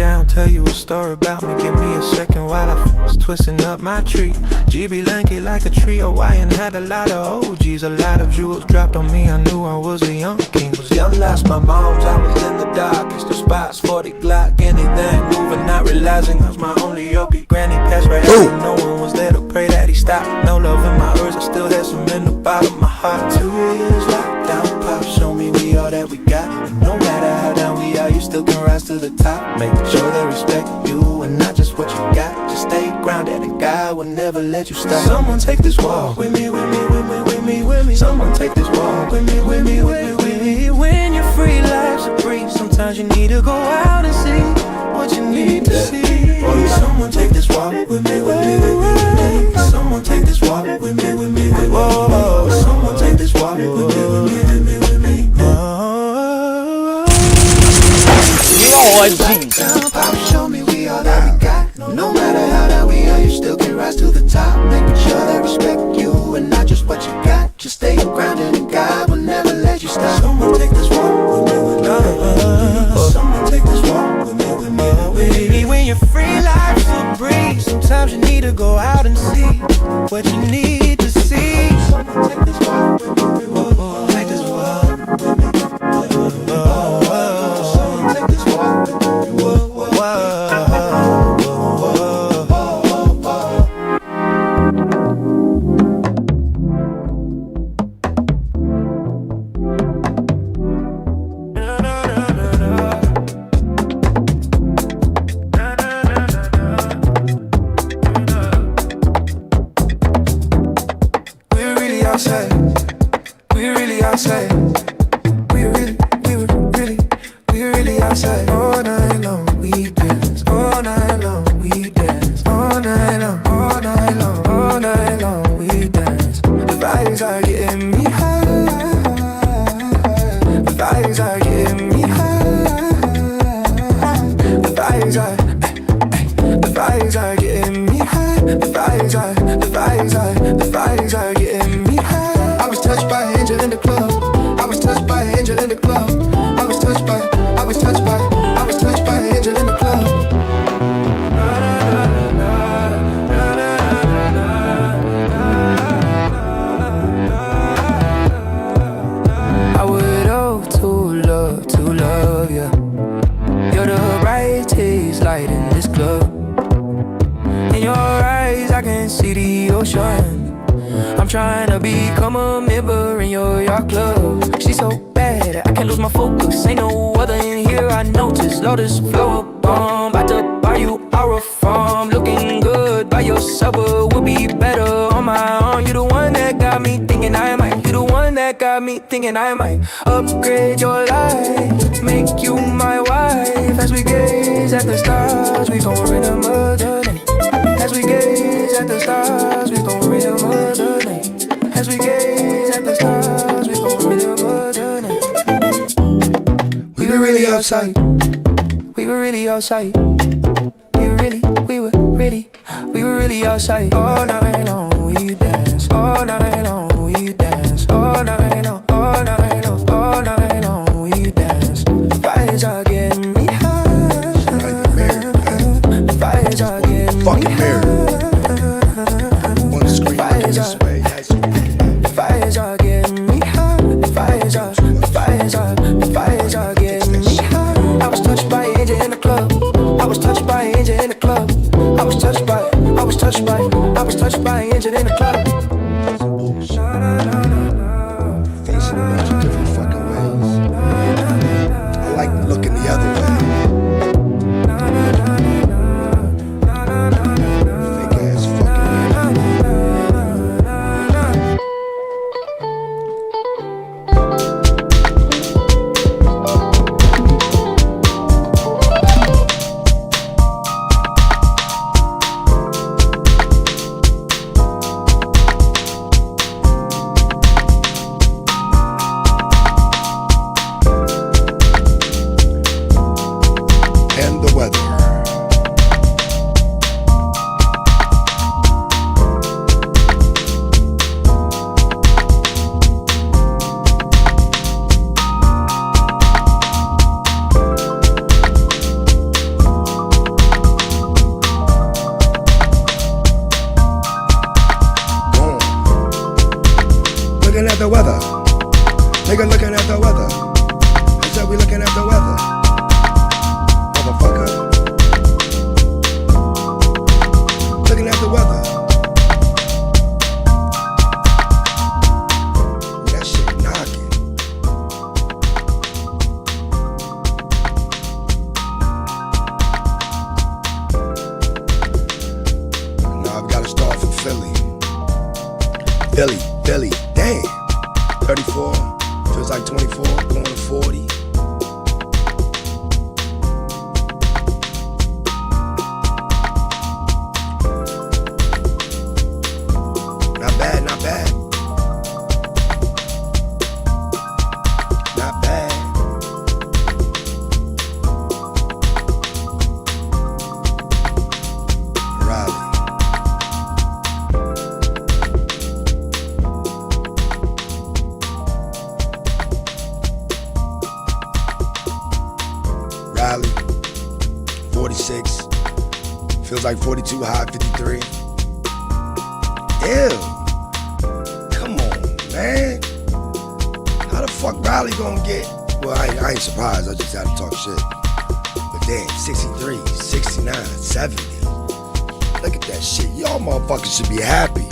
down, tell you a story about me. Give me a second while I was twisting up my tree. GB lanky like a tree, Hawaiian had a lot of OGs. A lot of jewels dropped on me, I knew I was a young king. Was young, lost my moms, I was in the darkest of spots. 40 Glock, anything moving, not realizing I was my only yogi. Granny passed right out, no one was there to pray that he stopped. No love in my ears, I still had some in the bottom of my heart. 2 years locked down, pop, show me we all that we got. And no matter how down we are, you still can rise to the top. Make sure they respect you and not just what you got. Just stay grounded and God will never let you stop. Someone take this walk with me, with me, with me, with me, with me. Someone take this walk with me, with me, with me, with me. When you're free, life's a breeze. Sometimes you need to go out and see what you need to see. Someone take this walk with me, with me, with me, with me. Someone take this walk with me, with me, with me. Someone take this walk with me, with me, with me, with me. Pop, show me we all that we got. No matter how that we are, you still can rise to the top. Making sure they respect you and not just what you got. Just stay grounded and God will never let you stop. Someone take this walk with me, with me. Someone take this walk with me, with me, with me. When you're free, life's a breeze. Sometimes you need to go out and see what you need to see. Someone take this walk with me, with me. Take this walk with me. Someone take this walk with me. Thinking I might upgrade your life, make you my wife. As we gaze at the stars, we gon' rhythm the night. As we gaze at the stars, we gon' rhythm the night. As we gaze at the stars, we gon' rhythm the night. We were really outside. We were really outside. We were really outside. All night long we dance. All night long we dance. All night long. All night long, all night long we dance. Fires are getting me high. Fires are getting me high. Fires are getting me high. Fires are getting me high. I was touched by an angel in the club. I was touched by an angel in the club. I was touched by an angel in the club. Looking the other way. Fake ass fucking Philly, damn. 34, feels like 24, going to 40. Not bad, not bad. Not bad. Raleigh, 46, feels like 42 high, 53. Ew, come on, man. How the fuck Raleigh gonna get? Well, I ain't surprised, I just had to talk shit. But damn, 63, 69, 70. Look at that shit, y'all motherfuckers should be happy.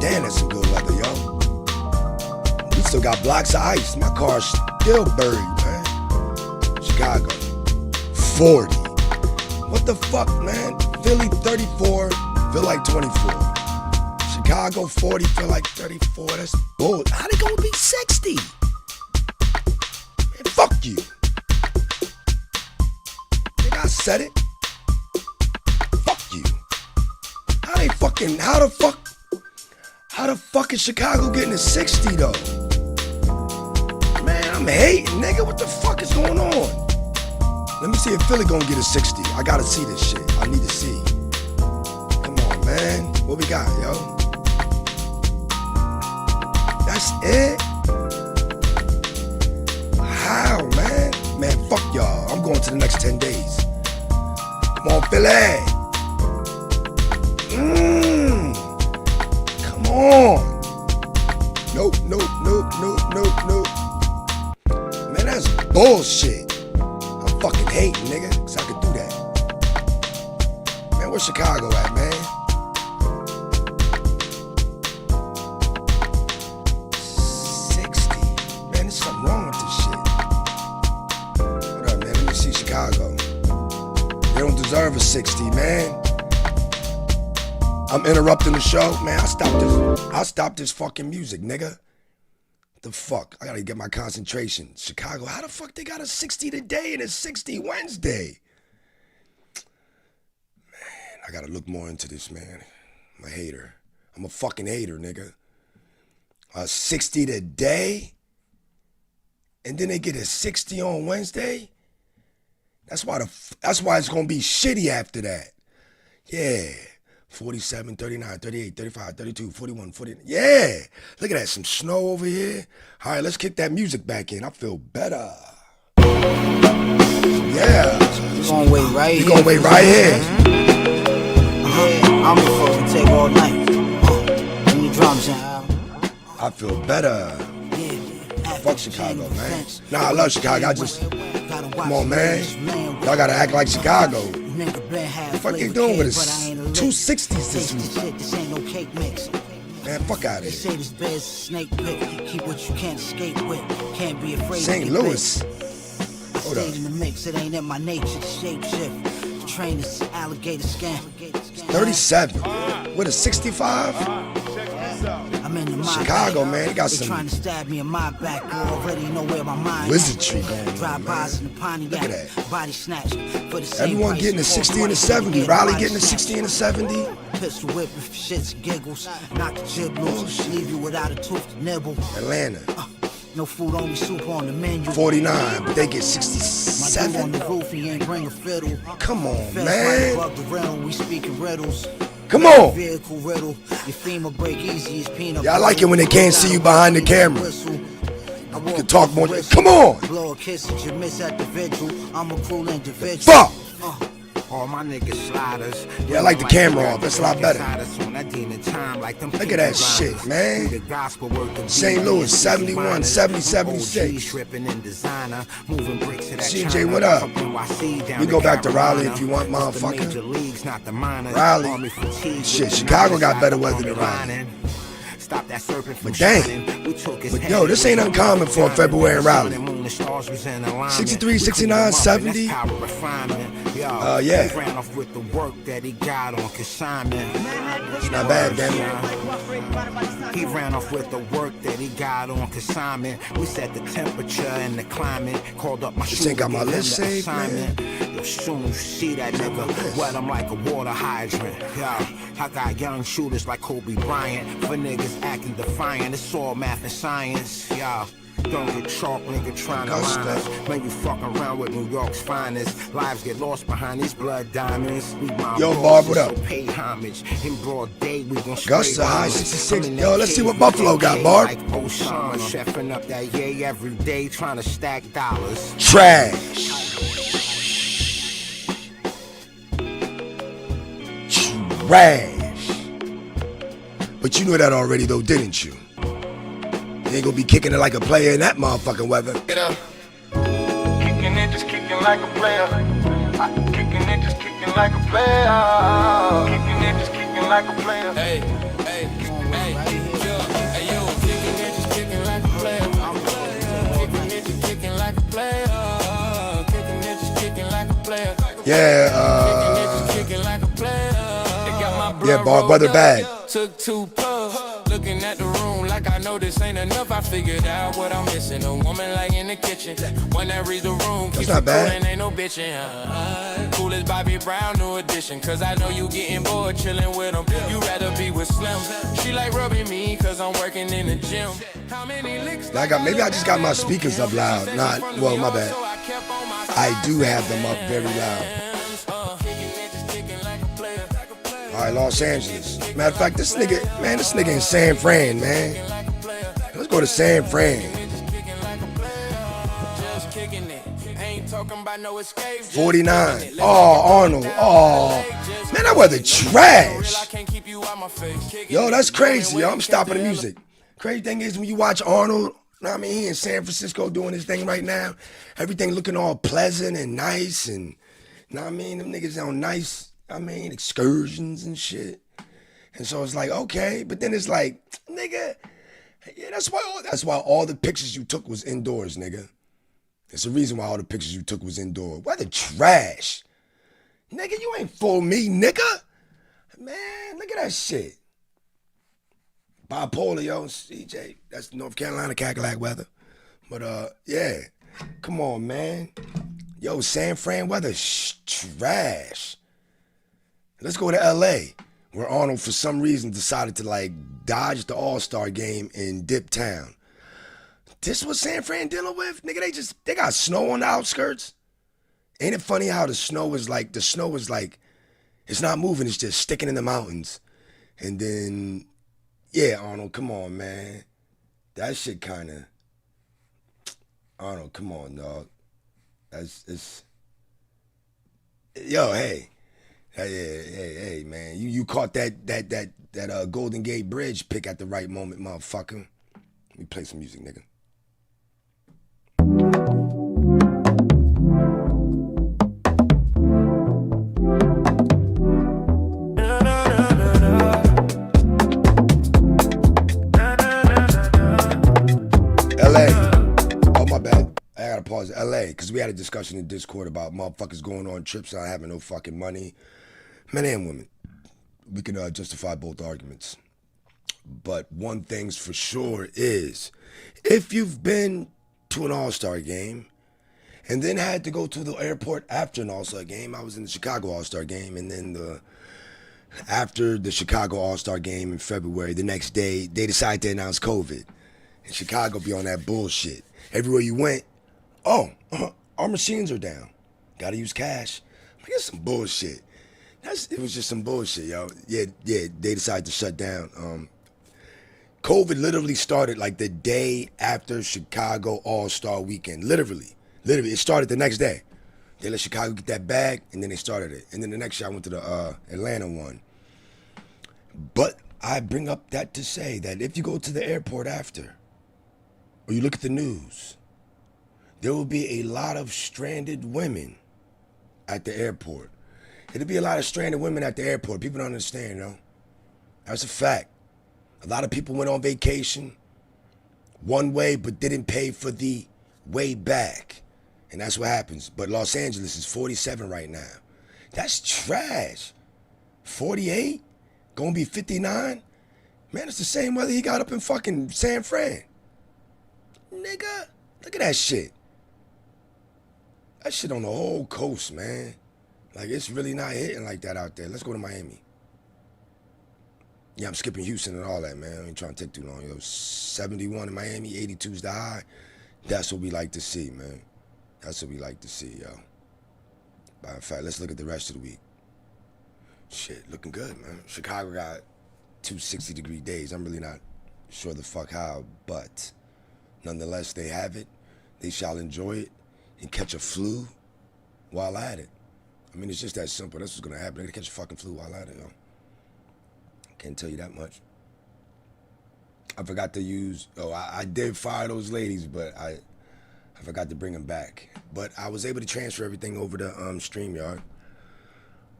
Damn, that's some good weather, yo. We still got blocks of ice. My car's still buried, man. Chicago, 40. What the fuck, man? Philly, 34, feel like 24. Chicago, 40, feel like 34. That's bull. How they gonna be 60? Man, fuck you. Think I said it? Fuck you. How the fuck is Chicago getting to 60 though? Man, I'm hating, nigga. What the fuck is going on? Let me see if Philly gonna get a 60. I gotta see this shit. I need to see. Come on, man. What we got, yo? That's it? How, man? Man, fuck y'all. I'm going to the next 10 days. Come on, Philly. Come on. Nope. Man, that's bullshit. I'm fucking hating, nigga, cause I could do that. Man, where's Chicago at, man? 60. Man, there's something wrong with this shit. Hold up, man, let me see Chicago. They don't deserve a 60, man. I'm interrupting the show, man. I'll stop this fucking music, nigga. The fuck? I gotta get my concentration. Chicago, how the fuck they got a 60 today and a 60 Wednesday? Man, I gotta look more into this, man. I'm a hater. I'm a fucking hater, nigga. A 60 today? And then they get a 60 on Wednesday? That's why it's gonna be shitty after that. Yeah. 47, 39, 38, 35, 32, 41, 40. Yeah. Look at that. Some snow over here. All right, let's kick that music back in. I feel better. Yeah. We're gonna wait right here. We're gonna wait right here. I'm supposed to take all night. Bring the drums in. I feel better. Fuck Chicago, man. Nah, I love Chicago. Come on, man. Y'all gotta act like Chicago. What the fuck you doing with us? 260s this week. Man, fuck out of here. St. Louis. Hold up. 37. With a 65? Chicago, man, they got some wizardry going on, man. Look at that. Everyone getting a 60 and a 70. Raleigh getting a 60 and a 70. Pistol whip for shits and giggles. Knock the jib loose, leave you without a tooth to nibble. Atlanta. No food, only soup on the menu. 49, but they get 67. On the roof, he ain't bring a fiddle. Come on, man. We speaking riddles. Come on. Vehicle riddle. Your femur break easy as peanut. Yeah, I like it when they can't see you behind the camera. You can talk more. Come on. Blow a kiss at your miss at the vigil. I'm a cruel individual. Fuck. All my niggas sliders. Yeah, I like the camera off. That's a lot better. Look at that shit, man. St. Louis, 71, 70, 76. CJ, what up? We go back to Raleigh if you want, motherfucker. Raleigh. Shit, Chicago got better weather than Raleigh. But damn. But yo, this ain't uncommon for a February rally. mean the stars was in alignment. 63, 69, 70. That's power refinement. Yeah. He ran off with the work that he got on consignment. It's not bad, damn it. He ran off with the work that he got on consignment. We set the temperature and the climate. Called up my This ain't got my list saved, man. Yo, soon you see that nigga, wet him like a water hydrant. Yeah, I got young shooters like Kobe Bryant. For niggas acting defiant, it's all math and science. Yeah. Don't get chalk, nigga, trying to line us. Man, you fucking around with New York's finest. Lives get lost behind these blood diamonds. Yo, Barb, what up? So pay homage. In broad day, we gon' Gus the high 66. Yo, let's see what Buffalo got, Barb. Like Osama, chefing up that yay every day, trying to stack dollars. Trash. Trash. But you knew that already, though, didn't you? You ain't gonna be kicking it like a player in that motherfucking weather. Get up. Kicking it, just kicking like a player. Kicking it, just kicking like a player. Kicking it, just kicking like a player. Hey, hey, hey, yo, kicking it, just kicking like a player. Kicking it, just kicking like a player. Kicking it, just kicking like a player. Yeah, yeah, Barb, weather bad. Took 2 puffs, looking at the room like I know this ain't enough. I figured out what I'm missing. A woman like in the kitchen, one that reads the room. That's not bad. And ain't no bitching. Cool as Bobby Brown, new edition. Cause I know you getting bored chilling with him. You rather be with Slim. She like rubbing me cause I'm working in the gym. How many licks? Maybe I just got my speakers up loud. Well, my bad. I do have them up very loud. All right, Los Angeles. Matter of fact, this nigga in San Fran, man. Let's go to San Fran. 49. Oh, Arnold. Oh, man, that weather trash. Yo, that's crazy, yo. I'm stopping the music. Crazy thing is, when you watch Arnold, I mean, he in San Francisco doing his thing right now. Everything looking all pleasant and nice, and I mean, them niggas on nice, excursions and shit. And so it's like, okay, but then it's like, nigga, yeah, that's why all the pictures you took was indoors, nigga. It's the reason why all the pictures you took was indoors. Weather trash. Nigga, you ain't fool me, nigga. Man, look at that shit. Bipolar, yo, CJ. That's North Carolina Cadillac weather. But, yeah. Come on, man. Yo, San Fran weather, trash. Let's go to L.A., where Arnold, for some reason, decided to, dodge the All-Star game in Dip Town. This what San Fran dealing with? Nigga, they got snow on the outskirts. Ain't it funny how the snow is like, it's not moving, it's just sticking in the mountains. And then, yeah, Arnold, come on, man. That shit Arnold, come on, dog. Yo, hey. Hey, man. You caught that Golden Gate Bridge pick at the right moment, motherfucker. Let me play some music, nigga. LA. Oh, my bad. I gotta pause. LA, because we had a discussion in Discord about motherfuckers going on trips not having no fucking money. Men and women. We can justify both arguments. But one thing's for sure is, if you've been to an All-Star game and then had to go to the airport after an All-Star game, I was in the Chicago All-Star game, and then after the Chicago All-Star game in February, the next day, they decided to announce COVID. And Chicago be on that bullshit. Everywhere you went, our machines are down. Gotta use cash. Like, it's some bullshit. It was just some bullshit, yo. Yeah, they decided to shut down. COVID literally started like the day after Chicago All-Star Weekend. Literally. It started the next day. They let Chicago get that bag, and then they started it. And then the next year I went to the Atlanta one. But I bring up that to say that if you go to the airport after, or you look at the news, there will be a lot of stranded women at the airport. It'll be a lot of stranded women at the airport. People don't understand, you know? That's a fact. A lot of people went on vacation one way but didn't pay for the way back. And that's what happens. But Los Angeles is 47 right now. That's trash. 48? Gonna be 59? Man, it's the same weather he got up in fucking San Fran. Nigga, look at that shit. That shit on the whole coast, man. Like, it's really not hitting like that out there. Let's go to Miami. Yeah, I'm skipping Houston and all that, man. I ain't trying to take too long. Yo, 71 in Miami, 82's the high. That's what we like to see, man. That's what we like to see, yo. But in fact, let's look at the rest of the week. Shit, looking good, man. Chicago got 2 60-degree days. I'm really not sure the fuck how, but nonetheless, they have it. They shall enjoy it and catch a flu while at it. I mean, it's just that simple. That's what's gonna happen. They're gonna catch a fucking flu while at it, yo. Can't tell you that much. I forgot to use, I did fire those ladies, but I forgot to bring them back. But I was able to transfer everything over to StreamYard.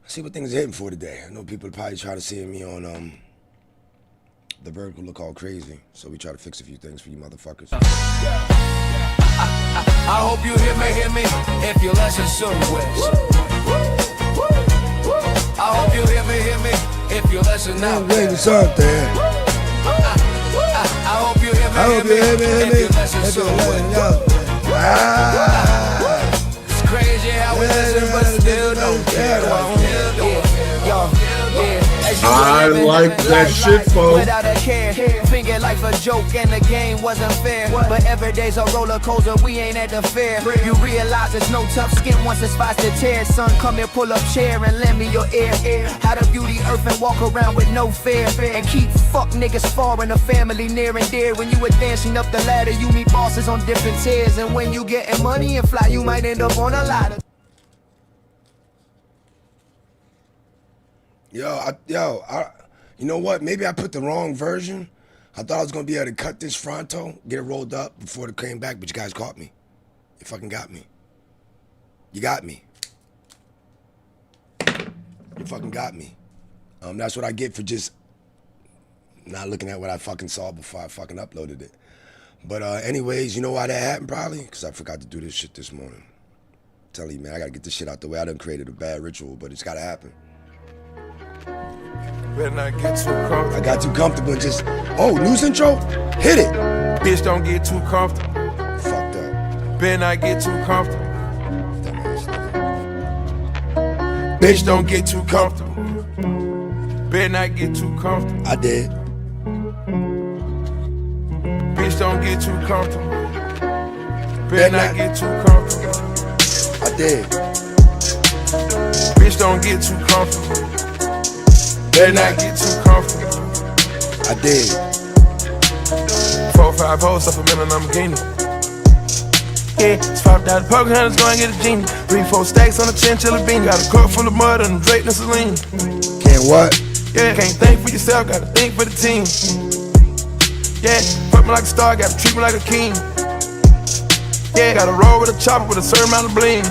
See what things are hitting for today. I know people probably try to see me on the vertical look all crazy, so we try to fix a few things for you motherfuckers. I hope you hear me if you listen soon. I hope you hear me if you listen now. What's up there? I hope you hear me if you listen soon. It's crazy how we listen but still don't care. I like that shit, folks. Without a care, finger life a joke and the game wasn't fair. But every day's a roller coaster, we ain't at the fair. You realize there's no tough skin once it's spots to tear. Son, come here, pull up chair and lend me your ear. How to beauty earth and walk around with no fear. And keep fuck niggas far in the family near and dear. When you advancing up the ladder, you meet bosses on different tiers. And when you getting money and fly, you might end up on a ladder. You know what? Maybe I put the wrong version. I thought I was gonna be able to cut this fronto, get it rolled up before it came back, but you guys caught me. You fucking got me. You got me. You fucking got me. That's what I get for just not looking at what I fucking saw before I fucking uploaded it. But anyways, you know why that happened probably? Because I forgot to do this shit this morning. I'm telling you, man, I gotta get this shit out the way. I done created a bad ritual, but it's gotta happen. Better not get too comfortable. I got too comfortable and just, news intro? Hit it. Bitch, don't get too comfortable. Fucked up. Better not get too comfortable. Dumbass nigga. Bitch, don't get too comfortable. Better not get too comfortable. I did. Bitch, don't get too comfortable. Better not get too comfortable. I did. Bitch, don't get too comfortable. Better not get too comfortable. I did. 4 or 5 hoes up a million Lamborghini. Yeah, it's $5 poker hunters go and get a genie. 3, 4 stacks on a chinchilla beanie. Got a cup full of mud and Drake and Celine. Can't what? Yeah, can't think for yourself, gotta think for the team. Yeah, fuck me like a star, gotta treat me like a king. Yeah, gotta roll with a chopper with a certain amount of bling.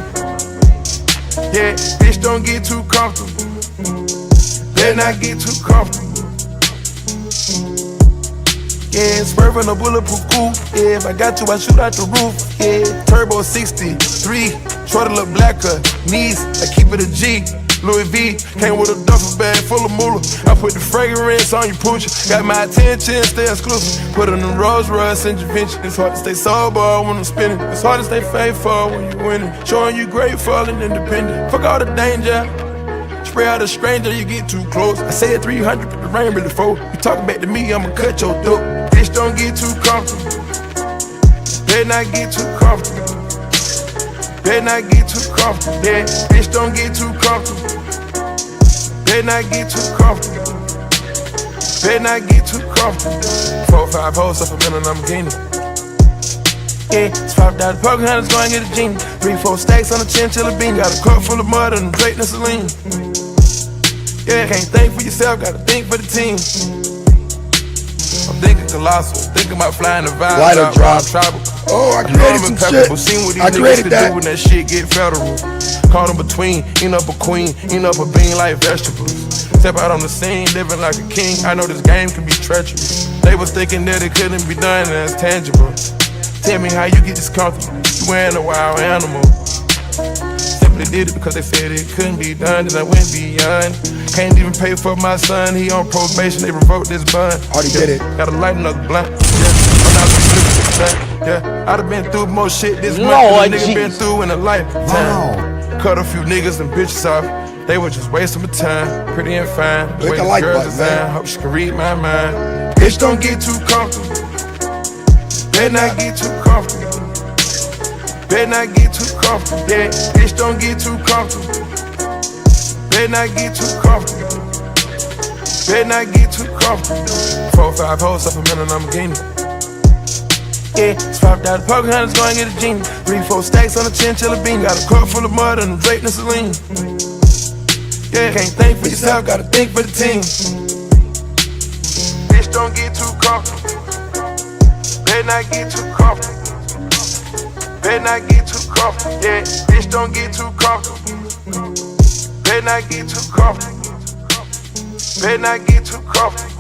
Yeah, bitch, don't get too comfortable. Better not get too comfortable. Yeah, swerving a bulletproof coupe. Yeah, if I got you, I shoot out the roof. Yeah, turbo 63, shorty look blacker. Knees, I keep it a G. Louis V, came with a duffel bag full of moolah. I put the fragrance on your pooch. Got my attention, stay exclusive. Put on the Rolls Royce and Javinci. It's hard to stay sober when I'm spinning. It's hard to stay faithful when you winning. Showing you grateful and independent. Fuck all the danger. Spray out a stranger, you get too close. I said 300, but the rain really fall. You talking back to me, I'ma cut your throat. Bitch, don't get too comfortable. Better not get too comfortable. Better not get too comfortable. Yeah, bitch, don't get too comfortable. Better not get too comfortable. Better not get too comfortable. 4 or 5 hoes up a million Lamborghini. Yeah, it's $5 poker hunters go and get a genie. 3, 4 stacks on a chinchilla beanie. Got a cup full of mud and Drake and Celine. Yeah, can't think for yourself, gotta think for the team. I'm thinking colossal, thinking about flying the vibe. Why the drop? Tribal. I created some shit. Seen what these I niggas created to that. do when that shit get federal. Caught in between, eating up a queen, eating up a bean like vegetables. Step out on the scene, living like a king. I know this game can be treacherous. They was thinking that it couldn't be done and it's tangible. Tell me how you get this comfortable. You wearing a wild animal. Simply did it because they said it couldn't be done, and I went beyond. Can't even pay for my son, he on probation, they revoked this bond. Already did it. Gotta light another blunt. Yeah, I'd have been through more shit this month than a nigga been through in a lifetime. Cut a few niggas and bitches off. They were just wasting my time. Pretty and fine. Click the like button, man. Hope she can read my mind. Bitch, don't get too comfortable. Better not get too comfortable. Better not get too comfortable. Yeah, bitch, don't get too comfortable. Better not get too comfortable. Better not get too comfortable. 4 or 5 hoes up a minute, I'm a guinea. Yeah, swapped out the poker hunters, go and get a genie. 3, 4 stacks on a chinchilla bean. Got a cup full of mud and a Drake and Celine. Yeah, can't think for yourself, gotta think for the team. Bitch, don't get too comfortable. Better not get too comfortable. Better not get too comfortable. Yeah, bitch, don't get too comfortable. Better not get too comfortable. Better not get too comfortable.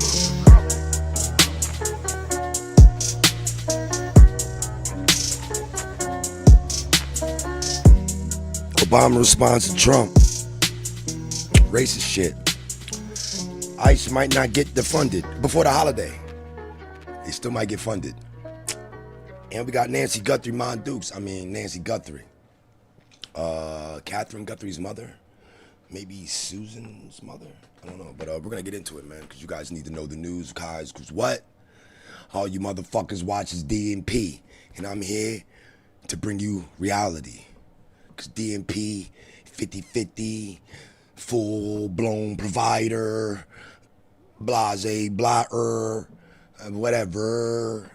Obama responds to Trump. Racist shit. ICE might not get defunded before the holiday. They still might get funded. And we got Nancy Guthrie, Nancy Guthrie. Catherine Guthrie's mother. Maybe Susan's mother. I don't know. But we're going to get into it, man. Because you guys need to know the news, guys. Because what? All you motherfuckers watch is DMP. And I'm here to bring you reality. Because DMP, 50-50, full-blown provider, blase, whatever.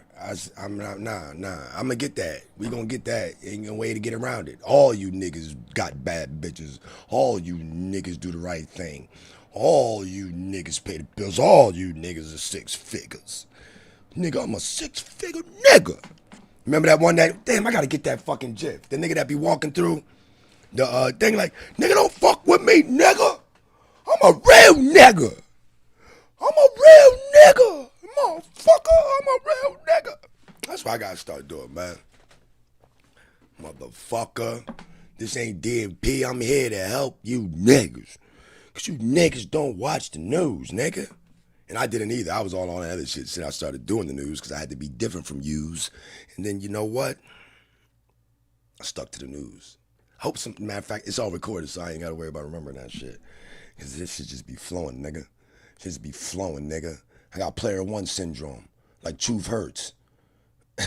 I'm not, nah. I'm gonna get that. We gonna get that. Ain't no way to get around it. All you niggas got bad bitches. All you niggas do the right thing. All you niggas pay the bills. All you niggas are 6 figures. Nigga, I'm a 6-figure nigga. Remember that one that, damn, I gotta get that fucking gif. The nigga that be walking through the thing like, nigga, don't fuck with me, nigga. I'm a real nigga. I'm a real nigga. Motherfucker, I'm a real nigga. That's what I gotta start doing, man. Motherfucker. This ain't DMP. I'm here to help you niggas. Cause you niggas don't watch the news, nigga. And I didn't either. I was all on that other shit since I started doing the news because I had to be different from yous. And then, you know what? I stuck to the news. I hope some, matter of fact, it's all recorded, so I ain't got to worry about remembering that shit. Because this shit just be flowing, nigga. Just be flowing, nigga. I got player 1 syndrome, like Truth Hurts. I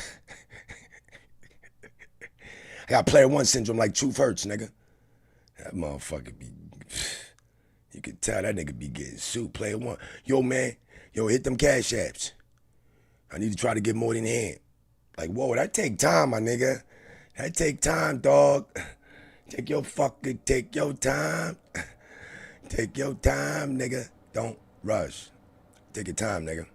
got player 1 syndrome like Truth Hurts, nigga. That motherfucker be... You can tell that nigga be getting sued. Player 1. Yo, man. Yo, hit them cash apps. I need to try to get more than hand. Like, whoa, that take time, my nigga. That take time, dog. Take your time. Take your time, nigga. Don't rush. Take your time, nigga.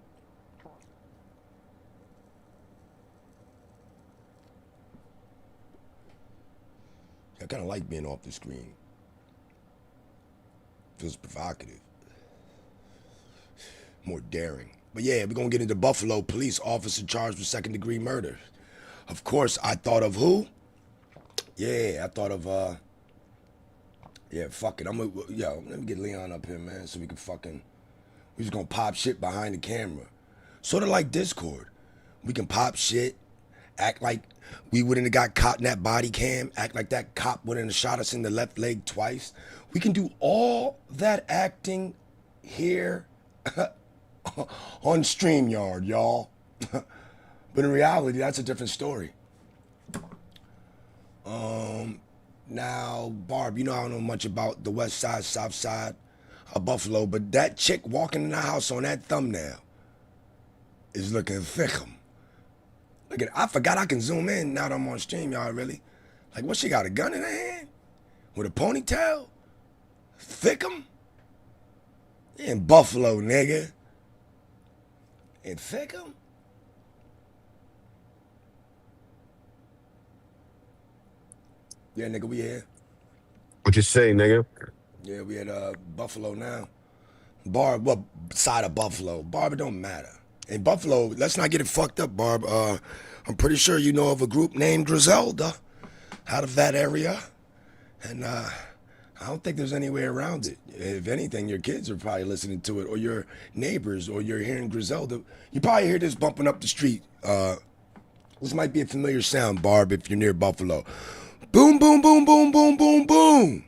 I kind of like being off the screen. Feels provocative. More daring. But yeah, we're going to get into Buffalo. Police officer charged with 2nd-degree murder. Of course, I thought of who? Yeah, I thought of, yeah, fuck it. Yo, let me get Leon up here, man, so we can we just gonna pop shit behind the camera. Sort of like Discord. We can pop shit, act like we wouldn't have got caught in that body cam, act like that cop wouldn't have shot us in the left leg twice. We can do all that acting here on StreamYard, y'all. But in reality, that's a different story. Now, Barb, you know I don't know much about the west side, south side of Buffalo, but that chick walking in the house on that thumbnail is looking thickum. Look at, I forgot I can zoom in now that I'm on StreamYard, really. Like, what, she got a gun in her hand? With a ponytail? Thickum? In Buffalo, nigga. In Thickum? Yeah, nigga, we here. What you say, nigga? Yeah, we at Buffalo now. Barb, what side of Buffalo? Barb, it don't matter. In Buffalo, let's not get it fucked up, Barb. I'm pretty sure you know of a group named Griselda out of that area. And I don't think there's any way around it. If anything, your kids are probably listening to it, or your neighbors, or you're hearing Griselda. You probably hear this bumping up the street. This might be a familiar sound, Barb, if you're near Buffalo. Boom, boom, boom, boom, boom, boom, boom.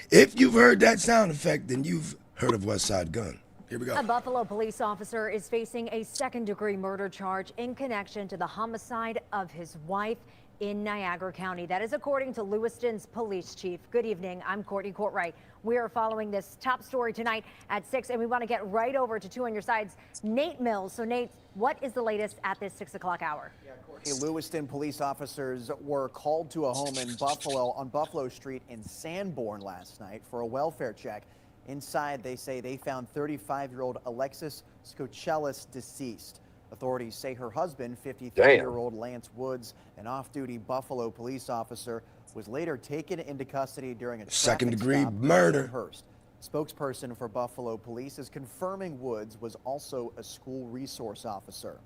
If you've heard that sound effect, then you've heard of West Side Gun. Here we go. A Buffalo police officer is facing a second-degree murder charge in connection to the homicide of his wife in Niagara County. That is according to Lewiston's police chief. Good evening. I'm Courtney Courtwright. We are following this top story tonight at 6, and we want to get right over to Two on Your Side's Nate Mills. So, Nate, what is the latest at this 6 o'clock hour? Lewiston police officers were called to a home in Buffalo on Buffalo Street in Sanborn last night for a welfare check. Inside, they say they found 35-year-old Alexis Scocellis deceased. Authorities say her husband, 53-year-old Lance Woods, an off-duty Buffalo police officer, was later taken into custody during a second-degree murder. Spokesperson for Buffalo Police is confirming Woods was also a school resource officer.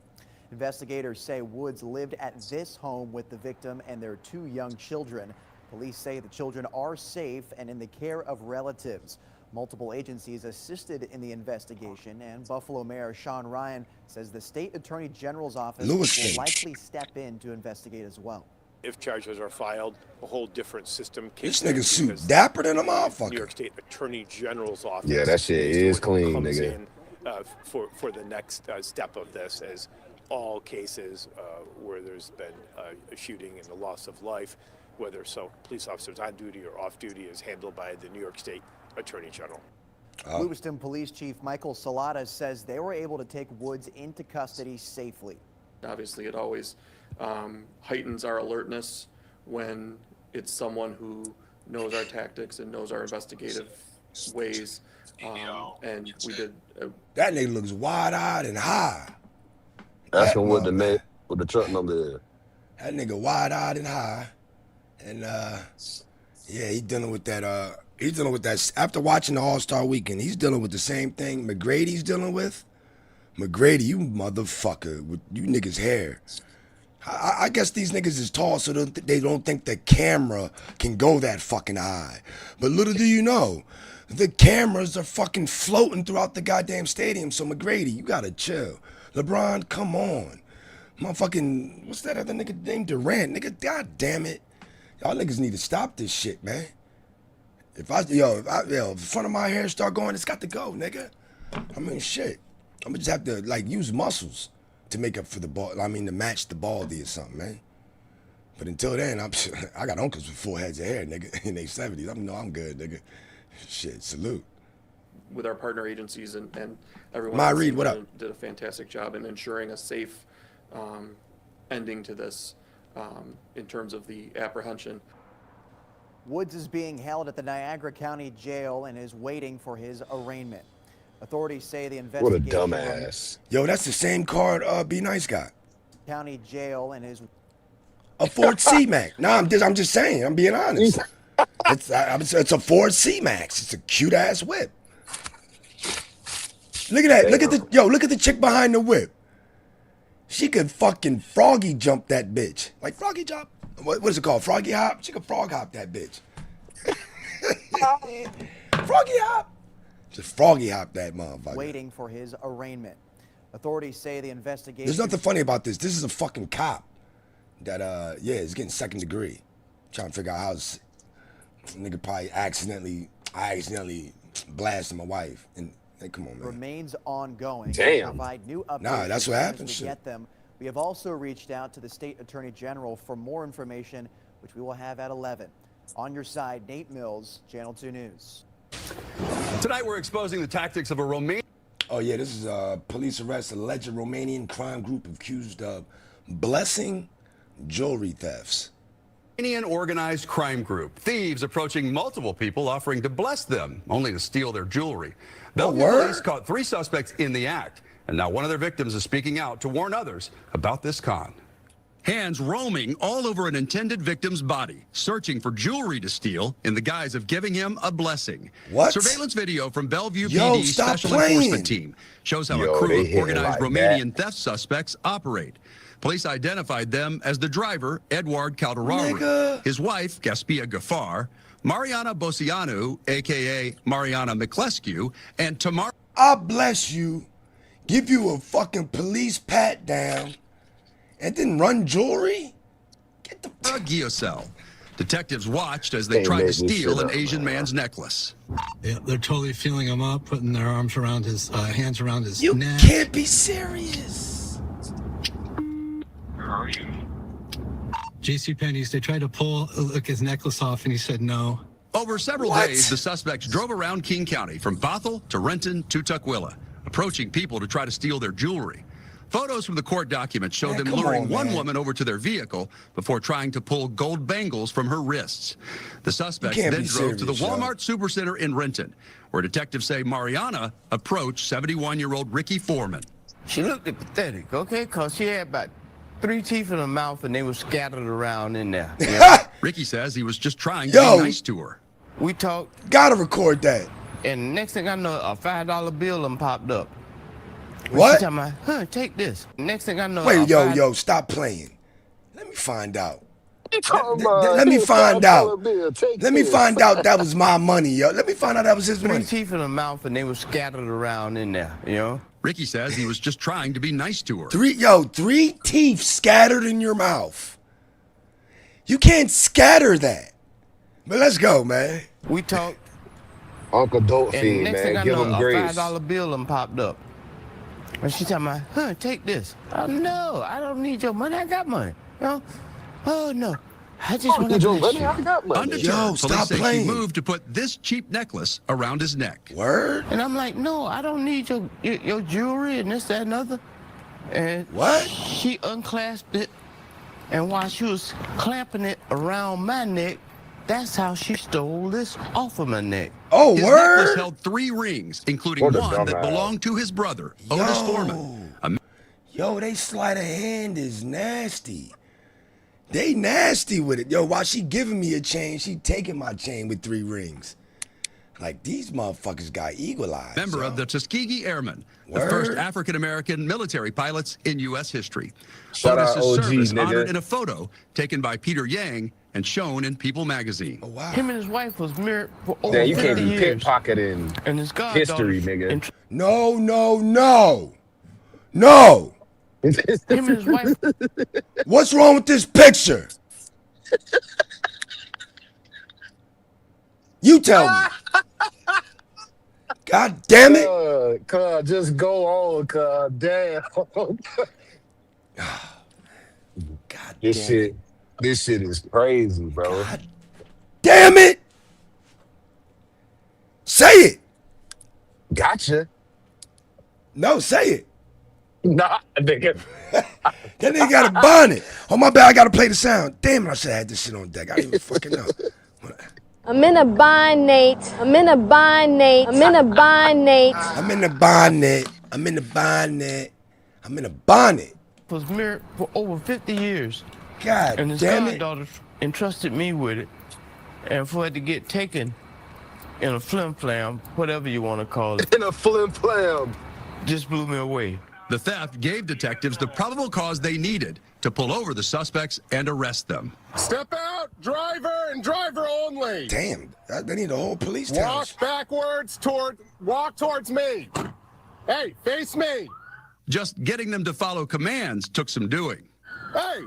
Investigators say Woods lived at this home with the victim and their 2 young children. Police say the children are safe and in the care of relatives. Multiple agencies assisted in the investigation, and Buffalo Mayor Sean Ryan says the state attorney general's office will likely step in to investigate as well. If charges are filed, a whole different system. This nigga suit dapper than a motherfucker. New York State Attorney General's office. Yeah, that shit is clean, nigga. In, for the next step of this, as all cases where there's been a shooting and the loss of life, whether police officers on duty or off duty, is handled by the New York State Attorney General. Lewiston Police Chief Michael Salata says they were able to take Woods into custody safely. Obviously, it always heightens our alertness when it's someone who knows our tactics and knows our investigative ways. And we did. That nigga looks wide-eyed and high. That's what the truck number is. That nigga wide-eyed and high. And yeah, he's dealing with that. He's dealing with that. After watching the All-Star Weekend, he's dealing with the same thing McGrady's dealing with. McGrady, you motherfucker, with you niggas' hair. I guess these niggas is tall, so they don't think the camera can go that fucking high. But little do you know, the cameras are fucking floating throughout the goddamn stadium. So McGrady, you gotta chill. LeBron, come on. Motherfucking, what's that other nigga named Durant? Nigga, god damn it. Y'all niggas need to stop this shit, man. If the front of my hair start going, it's got to go, nigga. I mean, shit. I'm gonna just have to, like, use muscles to make up for the ball. I mean, to match the baldy or something, man. But until then, I got uncles with 4 heads of hair, nigga, in their 70s. I'm good, nigga. Shit, salute. With our partner agencies and everyone Ma Reed, what up? Did a fantastic job in ensuring a safe ending to this in terms of the apprehension. Woods is being held at the Niagara County Jail and is waiting for his arraignment. Authorities say the investigation. What a dumbass. Yo, that's the same card Be Nice got. County Jail and his a Ford C-Max. No, I'm just saying. I'm being honest. It's a Ford C-Max. It's a cute ass whip. Look at that. Look at the chick behind the whip. She could fucking froggy jump that bitch. Like froggy jump. What is it called? Froggy hop? She could frog hop that bitch. Froggy hop. Just froggy hop that motherfucker. Waiting for his arraignment. Authorities say the investigation. There's nothing funny about this. This is a fucking cop that is getting second degree. Trying to figure out how this nigga probably accidentally blasted my wife. And hey, come on, man. Remains ongoing. Damn. Provide new updates. Nah, that's what happens. To get them. We have also reached out to the state attorney general for more information, which we will have at 11. On your side, Nate Mills, Channel 2 News. Tonight we're exposing the tactics of a Romanian. Oh yeah, this is police arrest alleged Romanian crime group accused of blessing jewelry thefts. Romanian organized crime group. Thieves approaching multiple people offering to bless them, only to steal their jewelry. Belgian police caught 3 suspects in the act, and now one of their victims is speaking out to warn others about this con. Hands roaming all over an intended victim's body, searching for jewelry to steal in the guise of giving him a blessing. What? Surveillance video from Bellevue Yo, PD stop Special playing. Enforcement Team shows how a crew of organized Romanian theft suspects operate. Police identified them as the driver, Eduard Calderaru, his wife, Gaspia Gafar, Mariana Bosianu, a.k.a. Mariana Miclescu, and Tamar. I bless you, give you a fucking police pat down, and then run jewelry? Get the Giosel. Detectives watched as they tried to steal an Asian man's necklace. Yeah, they're totally feeling him up, putting their arms around his, hands around his neck. You can't be serious. How are you? JCPenney's, they tried to look his necklace off, and he said no. Over several days, the suspects drove around King County from Bothell to Renton to Tukwila, approaching people to try to steal their jewelry. Photos from the court documents show them luring one woman over to their vehicle before trying to pull gold bangles from her wrists. The suspects then drove to the Walmart Supercenter in Renton, where detectives say Mariana approached 71-year-old Ricky Foreman. She looked pathetic, okay, because she had about 3 teeth in her mouth and they were scattered around in there. You know? Ricky says he was just trying to be nice to her. We talked. Gotta record that. And next thing I know, a $5 bill done popped up. What? She talking about, huh, take this. Next thing I know. Wait, yo, stop playing. Let me find out. Let me find out. Let me find out that was my money, yo. Let me find out that was his money. 3 teeth in her mouth and they were scattered around in there, you know? Ricky says he was just trying to be nice to her. 3 teeth scattered in your mouth. You can't scatter that. But let's go, man. We talked. Uncle Dope And Fiend, next thing man. I Give know, him a grace. $5 bill done popped up. And she talking about, huh, take this. Oh, no, I don't need your money. I got money. You know? Oh, no. I just want to bless you. Undeterred, stop police say playing. she moved to put this cheap necklace around his neck. Word? And I'm like, no, I don't need your jewelry and this, that, and other. And what? She unclasped it, and while she was clamping it around my neck, that's how she stole this off of my neck. Oh, His word? necklace held 3 rings, including one that belonged to his brother, Otis Foreman. Yo, they sleight of hand is nasty. They nasty with it. Yo, while she giving me a chain, she taking my chain with 3 rings. Like, these motherfuckers got eagle eyes. Member of the Tuskegee Airmen, the Word? first African-American military pilots in U.S. history. Shout out Otis's OG, service nigga. honored in a photo taken by Peter Yang and shown in People magazine. Oh, wow. Him and his wife was married for over Yeah, you 50 can't be years. pickpocketing And his goddaughter. history, nigga. No, no, no. No. Him and his wife. What's wrong with this picture? You tell me. God damn it. Cuz, just go on, cuz. Damn. God This shit is crazy, bro. God damn it. Say it. Gotcha. No, say it. Nah, nigga. That nigga got a bonnet. Oh, my bad. I got to play the sound. Damn it. I should have had this shit on deck. I didn't even fucking know. I'm in a bind, Nate. I'm in a bind, Nate. I'm in a bind, Nate. I'm in the bonnet. I'm in the bonnet. I'm in a bonnet. Was married for over 50 years. God and his damn it. goddaughter entrusted me with it. And for it to get taken in a flim-flam, whatever you want to call it. In a flim-flam. Just blew me away. The theft gave detectives the probable cause they needed to pull over the suspects and arrest them. Step out, driver and driver only. Damn, they need a whole police town. Walk backwards walk towards me. Hey, face me. Just getting them to follow commands took some doing. Hey,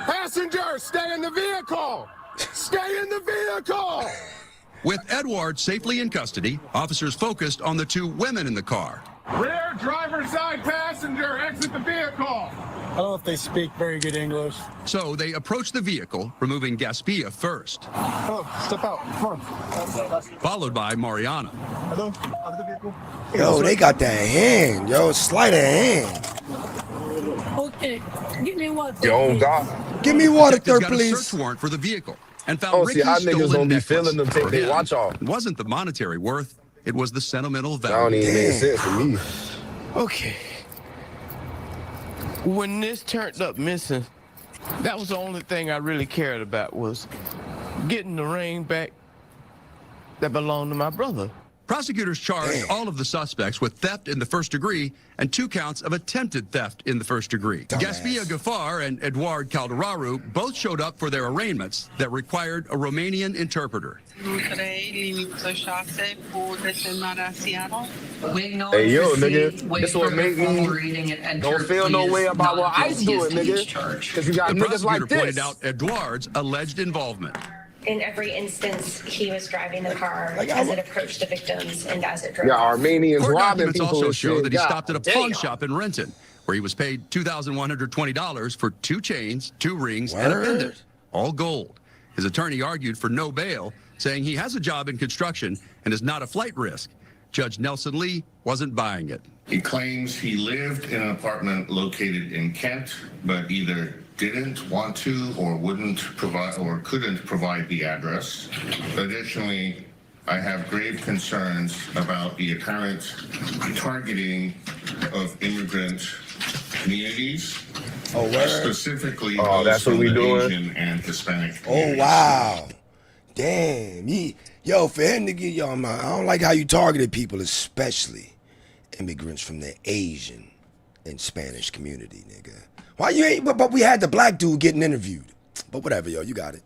passengers, stay in the vehicle. Stay in the vehicle. With Eduard safely in custody, officers focused on the 2 women in the car. Rear driver's side passenger, exit the vehicle. I don't know if they speak very good English. So they approached the vehicle, removing Gaspia first. Oh, step out. Come on. Followed by Mariana. Hello? Out of the vehicle. Yo, they got that hand. Yo, sleight of hand. Okay, give me water. Yo, God. Give me water, Detectives third, got a please. search warrant for the vehicle and found Oh, see, Ricky's our niggas stolen don't be necklace. feeling them take For their him, watch off. It wasn't the monetary worth, it was the sentimental That don't value. even make sense to me. Okay. When this turned up missing, That was the only thing I really cared about, was getting the ring back that belonged to my brother. Prosecutors charged all of the suspects with theft in the first degree and 2 counts of attempted theft in the first degree. Gaspia Gafar and Eduard Calderaru both showed up for their arraignments that required a Romanian interpreter. Hey, yo, nigga, this what make me don't feel no way about what ICE doing, nigga. Because you got The niggas like prosecutor pointed this. out Eduard's alleged involvement. In every instance, he was driving the car as it approached the victims and as it drove. Yeah, Armenians Court robbing documents people also and show shit. that he God stopped at a damn. pawn shop in Renton, where he was paid $2,120 for 2 chains, 2 rings, and a pendant, all gold. His attorney argued for no bail, saying he has a job in construction and is not a flight risk. Judge Nelson Lee wasn't buying it. He claims he lived in an apartment located in Kent, but either didn't want to or wouldn't provide or couldn't provide the address. Additionally, I have grave concerns about the apparent targeting of immigrant communities, specifically those from the Asian and Hispanic communities. Oh, wow. Damn. Yo, for him to get y'all, man, I don't like how you targeted people, especially immigrants from the Asian and Spanish community, nigga. Why you ain't, but we had the black dude getting interviewed. But whatever, yo, you got it.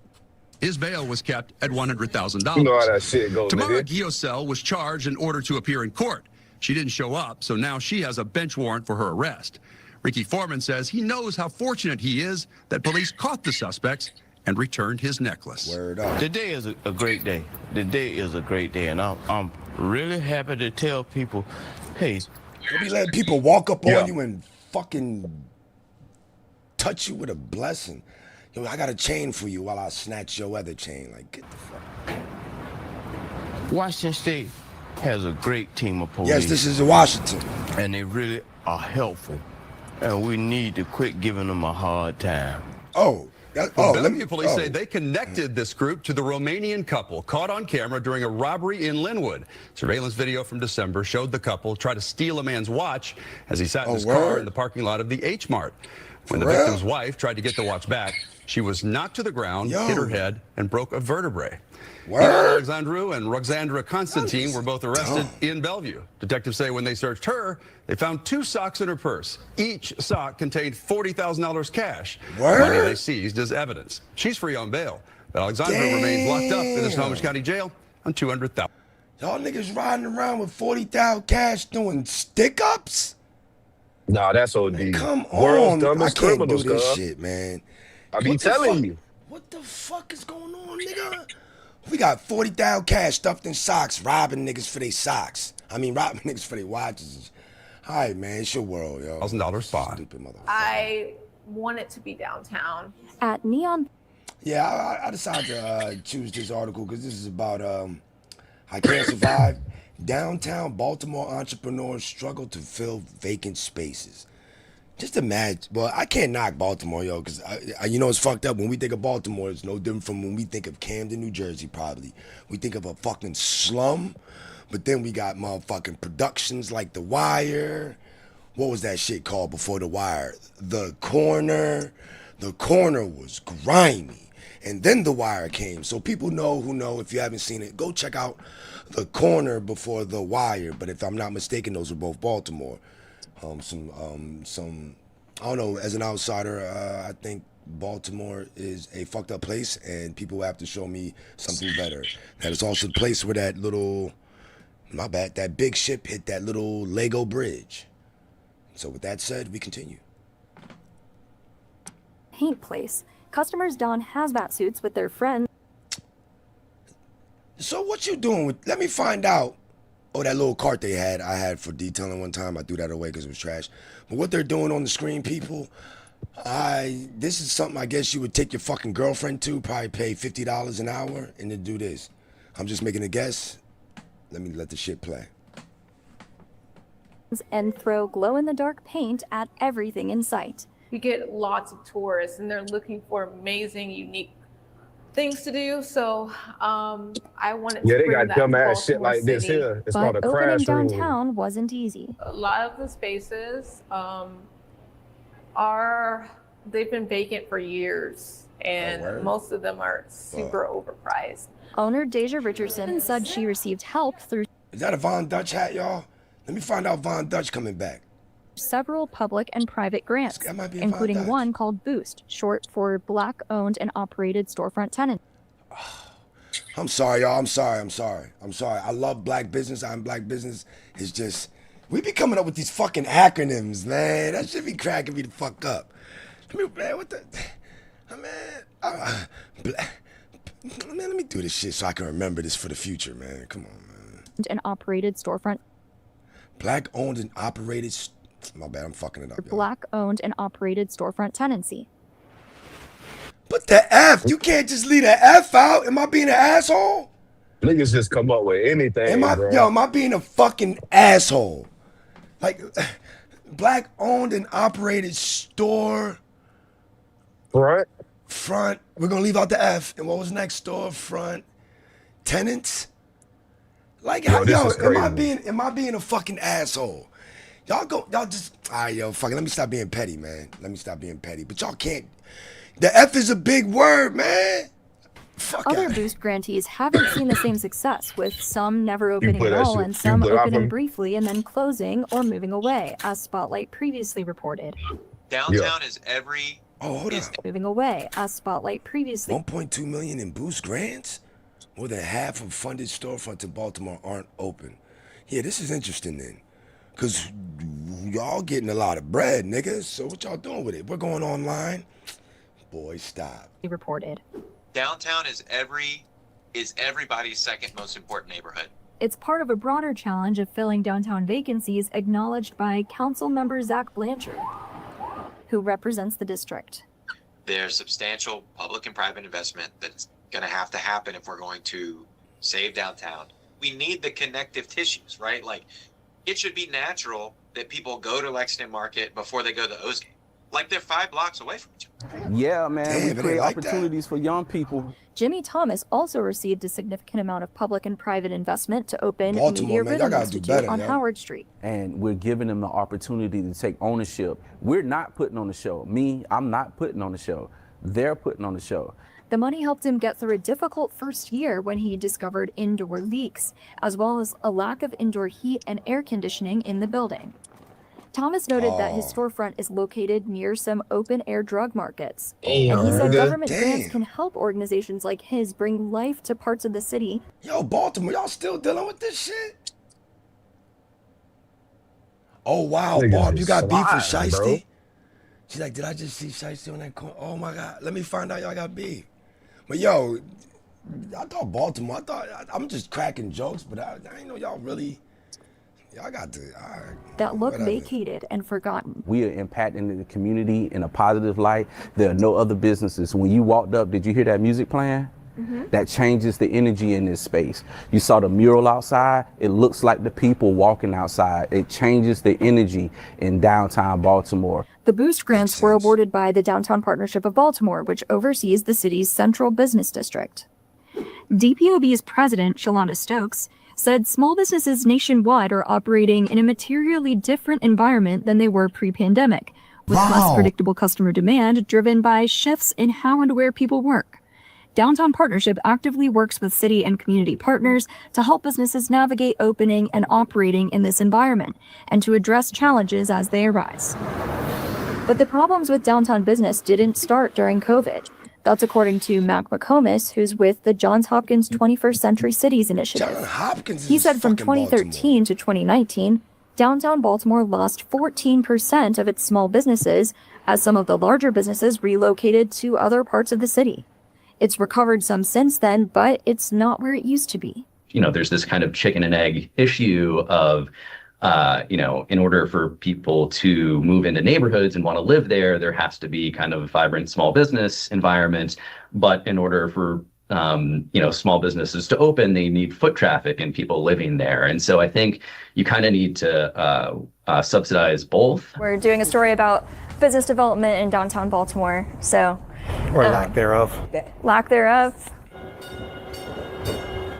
His bail was kept at $100,000. You know how that shit goes, Tamara nigga. Giosel was charged in order to appear in court. She didn't show up, so now she has a bench warrant for her arrest. Ricky Foreman says he knows how fortunate he is that police caught the suspects and returned his necklace. Word up. Today is a great day. Today is a great day, and I'm really happy to tell people, hey, Don't be letting people walk up on you and fucking touch you with a blessing. Yo, I got a chain for you while I snatch your other chain. Like, get the fuck. Washington State has a great team of police. Yes, this is Washington. And they really are helpful. And we need to quit giving them a hard time. Oh. Bellevue police say they connected this group to the Romanian couple caught on camera during a robbery in Linwood. Surveillance video from December showed the couple try to steal a man's watch as he sat in his car in the parking lot of the H-Mart. When the victim's wife tried to get the watch back, she was knocked to the ground, hit her head, and broke a vertebrae. Alexandru and Roxandra Constantine were both arrested in Bellevue. Detectives say when they searched her, they found 2 socks in her purse. Each sock contained $40,000 cash. Money they seized as evidence. She's free on bail, but Alexandra remains locked up in the Snohomish County Jail on $200,000. Y'all niggas riding around with 40,000 cash doing stick-ups? Nah, that's OD. Man, come World's on. I dumbest can't do criminals, this cuz. shit, man. I be telling you. What the fuck is going on, nigga? We got 40,000 cash stuffed in socks, robbing niggas for their socks. I mean, robbing niggas for their watches. All right, man, it's your world, yo. $1,000 fine. Stupid motherfucker. I want it to be downtown. At Neon. Yeah, I decided to choose this article because this is about I Can't Survive. Downtown Baltimore entrepreneurs struggle to fill vacant spaces. Just imagine. Well, I can't knock Baltimore, yo, because you know it's fucked up. When we think of Baltimore, it's no different from when we think of Camden, New Jersey, probably. We think of a fucking slum, but then we got motherfucking productions like The Wire. What was that shit called before The Wire? The Corner. The Corner was grimy. And then The Wire came. So people know who know. If you haven't seen it, go check out The Corner before The Wire. But if I'm not mistaken, those were both Baltimore. Some I don't know, as an outsider, I think Baltimore is a fucked up place and people have to show me something better. That is also the place where that little, my bad, that big ship hit that little Lego bridge. So with that said, we continue. Paint place. Customers don hazmat suits with their friends. So what you doing with, let me find out. Oh, that little cart I had for detailing one time. I threw that away because it was trash. But what they're doing on the screen, people, this is something I guess you would take your fucking girlfriend to, probably pay $50 an hour, and then do this. I'm just making a guess. Let me let the shit play. And throw glow-in-the-dark paint at everything in sight. We get lots of tourists and they're looking for amazing, unique things to do. So I wanted to they bring got dumbass Baltimore shit like City. this here. It's But called a opening crash room. downtown wasn't easy. A lot of the spaces are they've been vacant for years, and most of them are super overpriced. Owner Deja Richardson said she received help through Is that a Von Dutch hat, y'all? Let me find out Von Dutch coming back. several public and private grants, might be a including Von Dutch. one called Boost, short for Black-Owned and Operated Storefront Tenant. I'm sorry, y'all. I'm sorry. I love black business. I'm black business. It's just, we be coming up with these fucking acronyms, man. That should be cracking me the fuck up. I mean, man, what the, man, let me do this shit so I can remember this for the future, man. Come on, man. An operated storefront. Black owned and operated, my bad, I'm fucking it up, y'all. Black-owned and operated storefront tenancy. But the F, you can't just leave the F out. Am I being an asshole? Niggas just come up with anything, bro. Am I being a fucking asshole? Like, black owned and operated store. Front. We're gonna leave out the F. And what was next? Store front. Tenants. Like, Yo, am I being a fucking asshole? Y'all just, all right, yo, fuck it. Let me stop being petty, man. But y'all can't. The F is a big word, man. Fuck Other Boost grantees haven't seen the same success, with some never opening at all and some opening briefly and then closing or moving away, as Spotlight previously reported. Downtown is every... Oh, hold on. Moving away, as Spotlight previously... 1.2 million in Boost grants? More than half of funded storefronts in Baltimore aren't open. Yeah, this is interesting then. Because y'all getting a lot of bread, niggas. So what y'all doing with it? We're going online. Boy, stop. He reported. Downtown is everybody's second most important neighborhood. It's part of a broader challenge of filling downtown vacancies acknowledged by Council Member Zach Blanchard, who represents the district. There's substantial public and private investment that's going to have to happen if we're going to save downtown. We need the connective tissues, right? Like, it should be natural that people go to Lexington Market before they go to Osage. Like, they're 5 blocks away from each other. Yeah, man, Damn, we create like opportunities for young people. Jimmy Thomas also received a significant amount of public and private investment to open Baltimore, Media man, Rhythm y'all gotta do Institute better, on yo. Howard Street. And we're giving them the opportunity to take ownership. We're not putting on the show. I'm not putting on the show. They're putting on the show. The money helped him get through a difficult first year when he discovered indoor leaks, as well as a lack of indoor heat and air conditioning in the building. Thomas noted that his storefront is located near some open-air drug markets. And he said government grants can help organizations like his bring life to parts of the city. Yo, Baltimore, y'all still dealing with this shit? Oh, wow, Bob, you got beef with Shiesty? She's like, did I just see Shiesty on that corner? Oh, my God. Let me find out y'all got beef. But, yo, I thought Baltimore, I'm just cracking jokes, but I didn't know y'all really... Y'all got to, that look vacated and forgotten. We are impacting the community in a positive light. There are no other businesses. When you walked up, did you hear that music playing? That changes the energy in this space. You saw the mural outside. It looks like the people walking outside. It changes the energy in downtown Baltimore. The Boost grants were awarded by the Downtown Partnership of Baltimore, which oversees the city's central business district. DPOB's president, Shalonda Stokes, said small businesses nationwide are operating in a materially different environment than they were pre-pandemic, with less predictable customer demand driven by shifts in how and where people work. Downtown Partnership actively works with city and community partners to help businesses navigate opening and operating in this environment and to address challenges as they arise. But the problems with downtown business didn't start during COVID. That's according to Mac McComas, who's with the Johns Hopkins 21st Century Cities Initiative. He said from 2013 to 2019, downtown Baltimore lost 14% of its small businesses as some of the larger businesses relocated to other parts of the city. It's recovered some since then, but it's not where it used to be. You know, there's this kind of chicken and egg issue of in order for people to move into neighborhoods and want to live there, there has to be kind of a vibrant small business environment. But in order for, small businesses to open, they need foot traffic and people living there. And so I think you kind of need to subsidize both. We're doing a story about business development in downtown Baltimore. So, or lack thereof. Lack thereof.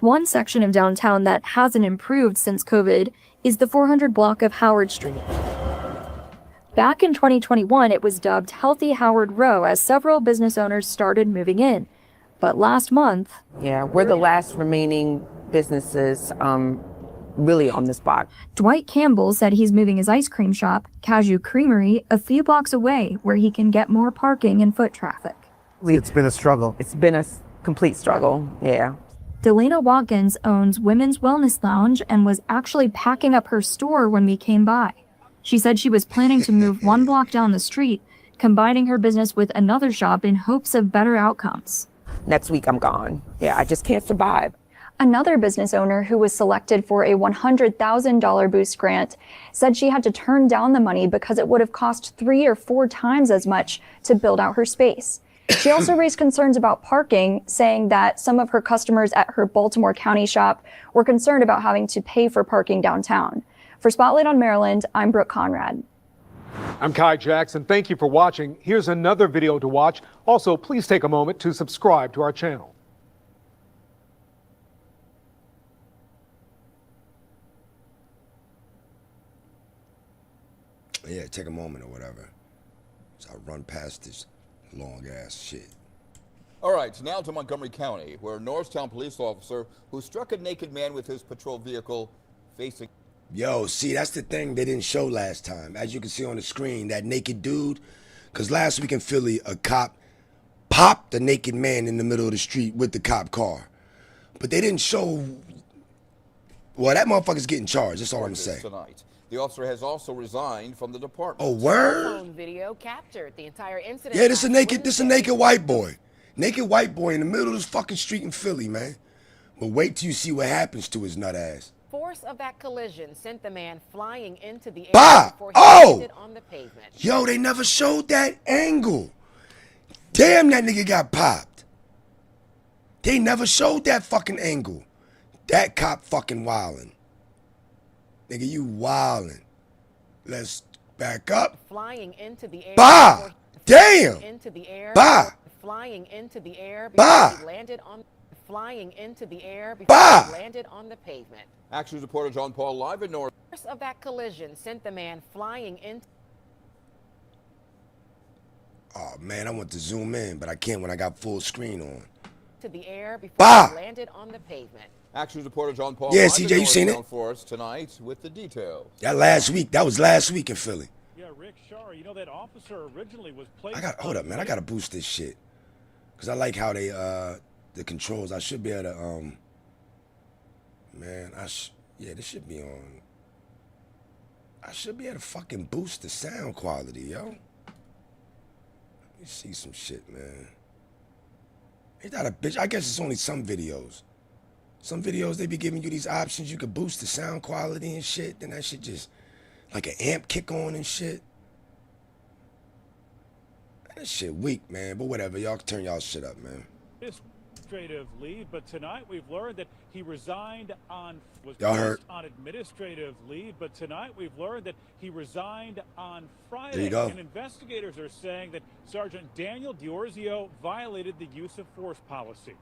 One section of downtown that hasn't improved since COVID is the 400 block of Howard Street. Back in 2021, it was dubbed Healthy Howard Row as several business owners started moving in. But last month... Yeah, we're the last remaining businesses really on the spot. Dwight Campbell said he's moving his ice cream shop, Cashew Creamery, a few blocks away where he can get more parking and foot traffic. It's been a struggle. It's been a complete struggle, yeah. Delana Watkins owns Women's Wellness Lounge and was actually packing up her store when we came by. She said she was planning to move one block down the street, combining her business with another shop in hopes of better outcomes. Next week I'm gone. Yeah, I just can't survive. Another business owner who was selected for a $100,000 boost grant said she had to turn down the money because it would have cost 3 or 4 times as much to build out her space. She also raised concerns about parking, saying that some of her customers at her Baltimore County shop were concerned about having to pay for parking downtown. For Spotlight on Maryland, I'm Brooke Conrad. I'm Kai Jackson. Thank you for watching. Here's another video to watch. Also, please take a moment to subscribe to our channel. Yeah, take a moment or whatever. So I run past this long ass shit. All right, now to Montgomery County, where a Norristown police officer who struck a naked man with his patrol vehicle facing... Yo, see, that's the thing they didn't show last time. As you can see on the screen, that naked dude, because last week in Philly, a cop popped the naked man in the middle of the street with the cop car. But they didn't show... Well, that motherfucker's getting charged, that's all I'm saying. Tonight. The officer has also resigned from the department. Oh, word? Video captured the entire incident. Yeah, this a naked white boy. Naked white boy in the middle of this fucking street in Philly, man. But wait till you see what happens to his nut ass. Force of that collision sent the man flying into the air before he landed on the pavement. Yo, they never showed that angle. Damn, that nigga got popped. They never showed that fucking angle. That cop fucking wildin'. Nigga, you wildin'. Let's back up. Flying into the air. Bah! Damn! Into the air. Bah! Flying into the air bah! before he landed on flying into the air before bah! he landed on the pavement. Action reporter John Paul live in North. Force of that collision sent the man flying into... Oh man, I want to zoom in, but I can't when I got full screen on. To the air before bah! he landed on the pavement. Action reporter John Paul. Yeah, CJ, you seen it? For us tonight with the details. That was last week in Philly. Yeah, Rick Shar, you know that officer originally was placed... Hold up, man, I gotta boost this shit. Cause I like how they, the controls, I should be able to, man, yeah, this should be on. I should be able to fucking boost the sound quality, yo. Let me see some shit, man. Ain't that a bitch? I guess it's only some videos. Some videos, they be giving you these options. You could boost the sound quality and shit. Then that shit just, like an amp kick on and shit. That shit weak, man. But whatever, y'all can turn y'all shit up, man. Administrative leave, but tonight we've learned that he resigned on administrative leave, but tonight we've learned that he resigned on Friday. There you go. And investigators are saying that Sergeant Daniel Diorzio violated the use of force policy.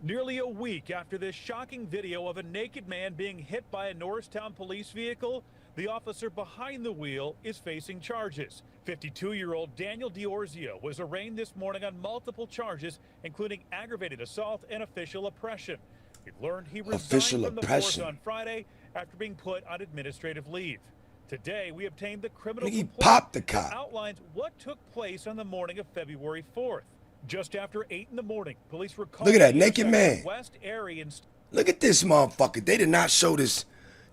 Nearly a week after this shocking video of a naked man being hit by a Norristown police vehicle, the officer behind the wheel is facing charges. 52-year-old Daniel Diorzio was arraigned this morning on multiple charges, including aggravated assault and official oppression. We learned he resigned from the force on Friday after being put on administrative leave. Today, we obtained the criminal complaint that outlines what took place on the morning of February 4th. Just after 8 in the morning, police were called. Look at that naked man. West area and look at this motherfucker. They did not show this.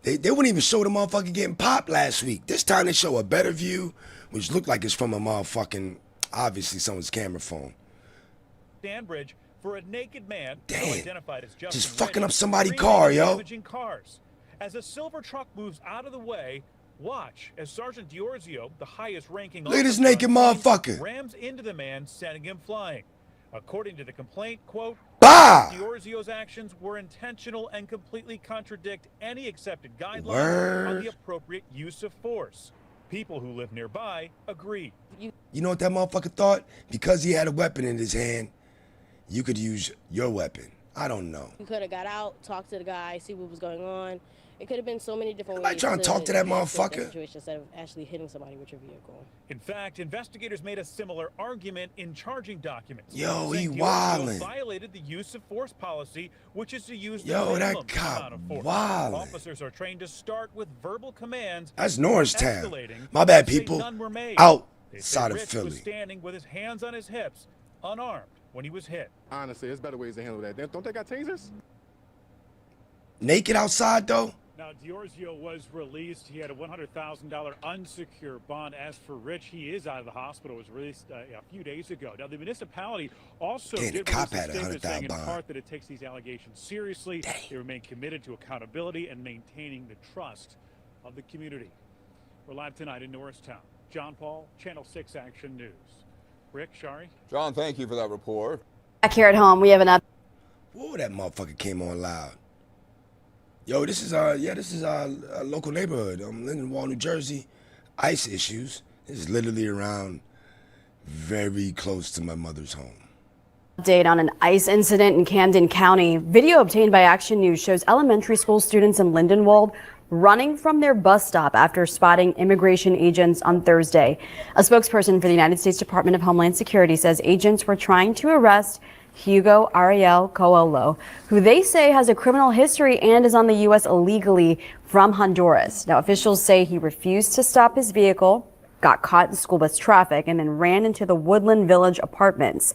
They wouldn't even show the motherfucker getting popped last week. This time they show a better view, which looked like it's from a motherfucking, obviously someone's camera phone. Danbridge for a naked man identified as Justin just fucking Ridge, up somebody's car, yo. damaging cars. As a silver truck moves out of the way, watch as Sergeant Diorzio, the highest-ranking look at this naked motherfucker, rams into the man, sending him flying. According to the complaint, quote, bah! Diorzio's actions were intentional and completely contradict any accepted guidelines on the appropriate use of force. People who live nearby agree. You know what that motherfucker thought? Because he had a weapon in his hand, you could use your weapon. I don't know. You could have got out, talked to the guy, see what was going on. It could have been so many different Nobody ways. trying to talk to that motherfucker. Situation instead of actually hitting somebody with your vehicle. In fact, investigators made a similar argument in charging documents. Yo, he saying wildin'. violated the use of force policy, which is to use the Yo, minimum that cop amount of force. wildin'. Officers are trained to start with verbal commands. That's Norristown. escalating My bad, to say people. none were made. They say Outside of Rich was Philly. standing with his hands on his hips, unarmed, when he was hit. Honestly, there's better ways to handle that. Don't they got tasers? Naked outside though? Now, Diorzio was released. He had a $100,000 unsecured bond. As for Rich, he is out of the hospital. Was released a few days ago. Now, the municipality also Damn, the did cop release had a a statement saying in $100,000 part that it takes these allegations seriously. They remain committed to accountability and maintaining the trust of the community. We're live tonight in Norristown. John Paul, Channel 6 Action News. Rick, Shari? John, thank you for that report. Back here at home, we have an up. Whoa, that motherfucker came on loud. Yo, this is our local neighborhood, Lindenwold, New Jersey. ICE issues. This is literally around very close to my mother's home. Update on an ICE incident in Camden County. Video obtained by Action News shows elementary school students in Lindenwold running from their bus stop after spotting immigration agents on Thursday. A spokesperson for the United States Department of Homeland Security says agents were trying to arrest Hugo Ariel Coelho, who they say has a criminal history and is on the U.S. illegally from Honduras. Now, officials say he refused to stop his vehicle, got caught in school bus traffic, and then ran into the Woodland Village apartments.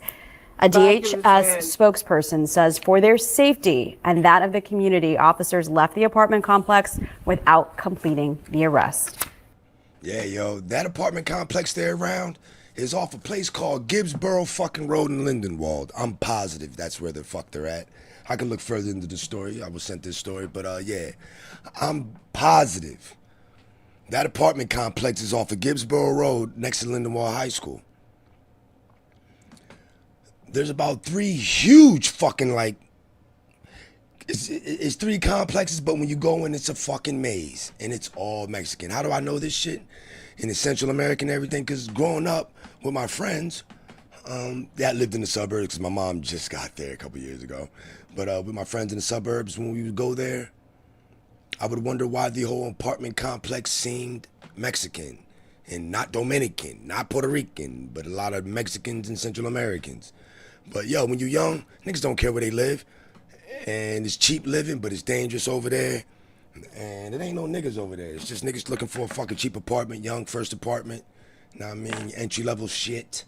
A DHS spokesperson says for their safety and that of the community, officers left the apartment complex without completing the arrest. Yeah, yo, that apartment complex they're around is off a place called Gibbsboro fucking Road in Lindenwold. I'm positive that's where the fuck they're at. I can look further into the story. I was sent this story, but yeah, I'm positive that apartment complex is off of Gibbsboro Road next to Lindenwold High School. There's about 3 huge fucking it's 3 complexes, but when you go in, it's a fucking maze, and it's all Mexican. How do I know this shit? And it's Central American and everything, because growing up with my friends that lived in the suburbs, because my mom just got there a couple years ago, but with my friends in the suburbs, when we would go there, I would wonder why the whole apartment complex seemed Mexican and not Dominican, not Puerto Rican, but a lot of Mexicans and Central Americans. But yo, when you're young, niggas don't care where they live, and it's cheap living, but it's dangerous over there. And it ain't no niggas over there. It's just niggas looking for a fucking cheap apartment, young first apartment. Know what I mean? Entry level shit.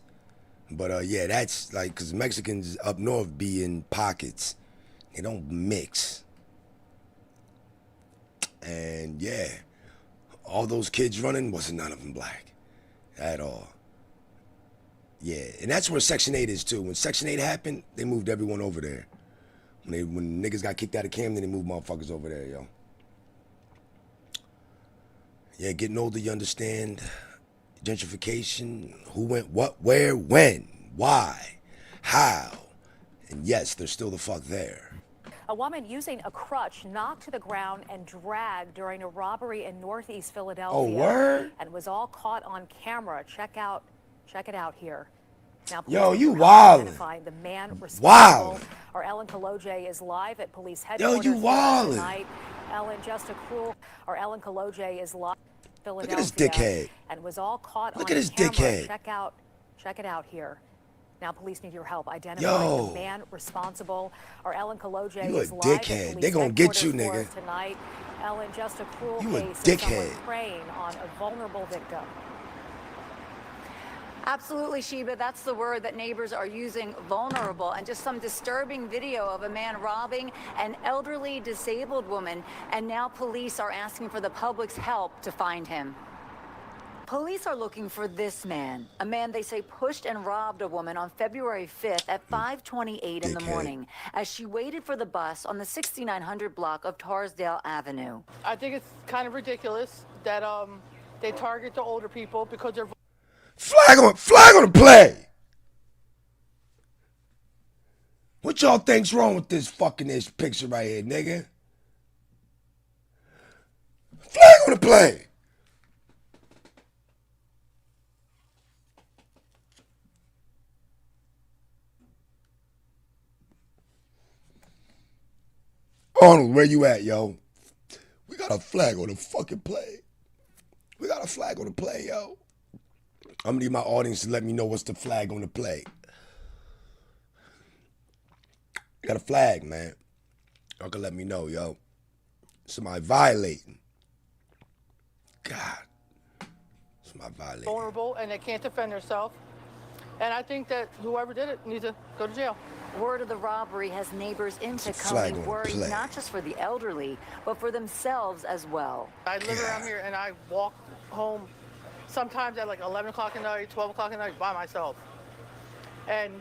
But yeah, that's like, cause Mexicans up north be in pockets. They don't mix. And yeah, all those kids running, wasn't none of them black at all. Yeah, and that's where Section 8 is too. When Section 8 happened, they moved everyone over there. When niggas got kicked out of Camden, they moved motherfuckers over there, yo. Yeah, getting older, you understand gentrification, who went, what, where, when, why, how, and yes, they're still the fuck there. A woman using a crutch knocked to the ground and dragged during a robbery in Northeast Philadelphia. Oh, word? And was all caught on camera. Check it out here. Now, yo, police you are wildin'. identifying the man responsible. Wild. Our Ellen Kaloje is live at police headquarters. Yo, you wildin'. Tonight. Ellen, just a cruel. Our Ellen Kaloje is live at Philadelphia. Look at this dickhead. And was all caught Look on at this camera. dickhead. Check it out here. Now, police need your help identifying Yo. the man responsible. Our Ellen Kaloje You a is live at dickhead. police They gonna get you, headquarters for nigga. us tonight. Ellen, just a cruel You a case of dickhead. someone preying on a vulnerable victim. Absolutely, Sheba. That's the word that neighbors are using, vulnerable, and just some disturbing video of a man robbing an elderly disabled woman. And now police are asking for the public's help to find him. Police are looking for this man, a man they say pushed and robbed a woman on February 5th at 5:28 in the morning as she waited for the bus on the 6900 block of Tarsdale Avenue. I think it's kind of ridiculous that they target the older people because they're Flag on the play. What y'all think's wrong with this picture right here, nigga? Flag on the play. Arnold, where you at, yo? We got a flag on the fucking play. We got a flag on the play, yo. I'm gonna need my audience to let me know what's the flag on the play. We got a flag, man. Y'all can let me know, yo. Somebody violating. God. Somebody violating. Vulnerable and they can't defend themselves. And I think that whoever did it needs to go to jail. Word of the robbery has neighbors in Tacoma worried not just for the elderly, but for themselves as well. I live around here and I walk home sometimes at like 11 o'clock at night, 12 o'clock at night by myself. And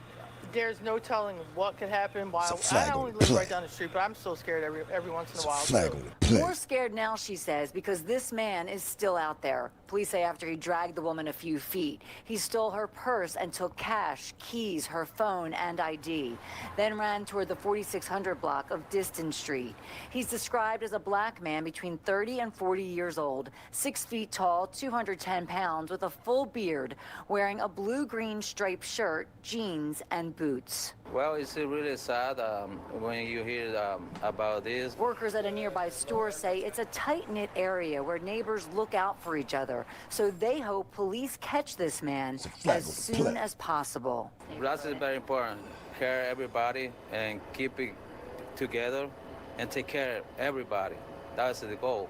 there's no telling what could happen while I only live right down the street, but I'm still scared every once in a while. More scared now, she says, because this man is still out there. Police say after he dragged the woman a few feet, he stole her purse and took cash, keys, her phone, and ID, then ran toward the 4600 block of Diston Street. He's described as a black man between 30 and 40 years old, 6 feet tall, 210 pounds, with a full beard, wearing a blue-green striped shirt, jeans, and boots. Well, it's really sad when you hear about this. Workers at a nearby store say it's a tight-knit area where neighbors look out for each other, so they hope police catch this man as soon as possible. That is very important. Care everybody and keep it together and take care of everybody. That's the goal.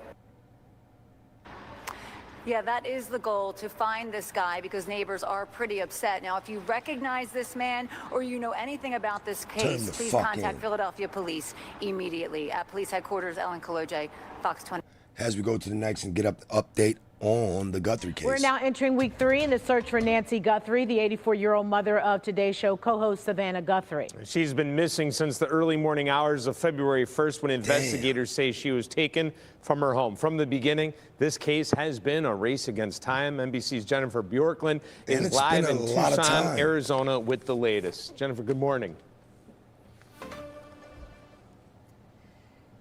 Yeah, that is the goal, to find this guy, because neighbors are pretty upset. Now, if you recognize this man or you know anything about this case, please contact Philadelphia Police immediately. At Police Headquarters, Ellen Kaloje, Fox 20. As we go to the next and get up the update on the Guthrie case. We're now entering week 3 in the search for Nancy Guthrie, the 84-year-old mother of Today's Show co-host Savannah Guthrie. She's been missing since the early morning hours of February 1st when investigators say she was taken from her home. From the beginning, this case has been a race against time. NBC's Jennifer Bjorklund is live in Tucson, Arizona with the latest. Jennifer, good morning.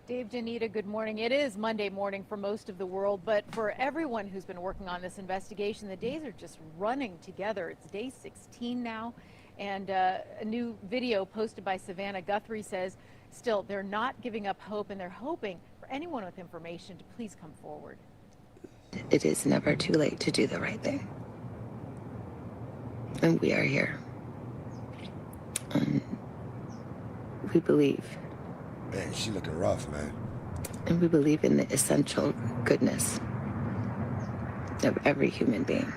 Dave, Janita, good morning. It is Monday morning for most of the world, but for everyone who's been working on this investigation, the days are just running together. It's day 16 now, and a new video posted by Savannah Guthrie says still they're not giving up hope, and they're hoping for anyone with information to please come forward. It is never too late to do the right thing. And we are here. We believe. Man, she looking rough, man. And we believe in the essential goodness of every human being.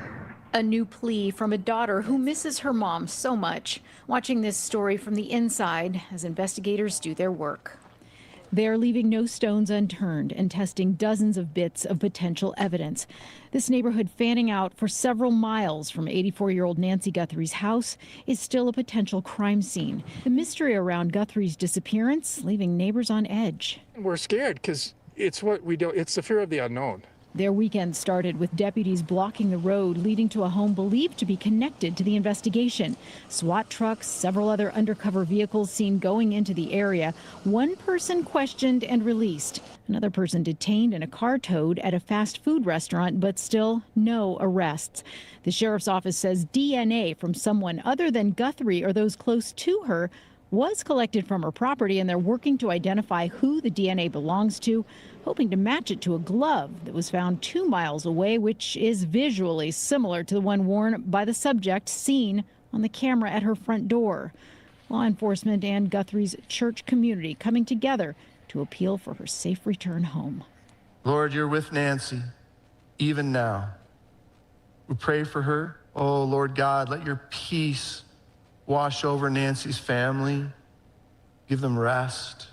A new plea from a daughter who misses her mom so much. Watching this story from the inside as investigators do their work. They're leaving no stones unturned and testing dozens of bits of potential evidence. This neighborhood fanning out for several miles from 84-year-old Nancy Guthrie's house is still a potential crime scene. The mystery around Guthrie's disappearance leaving neighbors on edge. We're scared because it's what we do. It's the fear of the unknown. Their weekend started with deputies blocking the road leading to a home believed to be connected to the investigation. SWAT trucks, several other undercover vehicles seen going into the area. One person questioned and released. Another person detained and a car towed at a fast food restaurant, but still no arrests. The sheriff's office says DNA from someone other than Guthrie or those close to her was collected from her property, and they're working to identify who the DNA belongs to, hoping to match it to a glove that was found 2 miles away, which is visually similar to the one worn by the subject seen on the camera at her front door. Law enforcement and Guthrie's church community coming together to appeal for her safe return home. Lord, you're with Nancy, even now. We pray for her. Oh, Lord God, let your peace wash over Nancy's family. Give them rest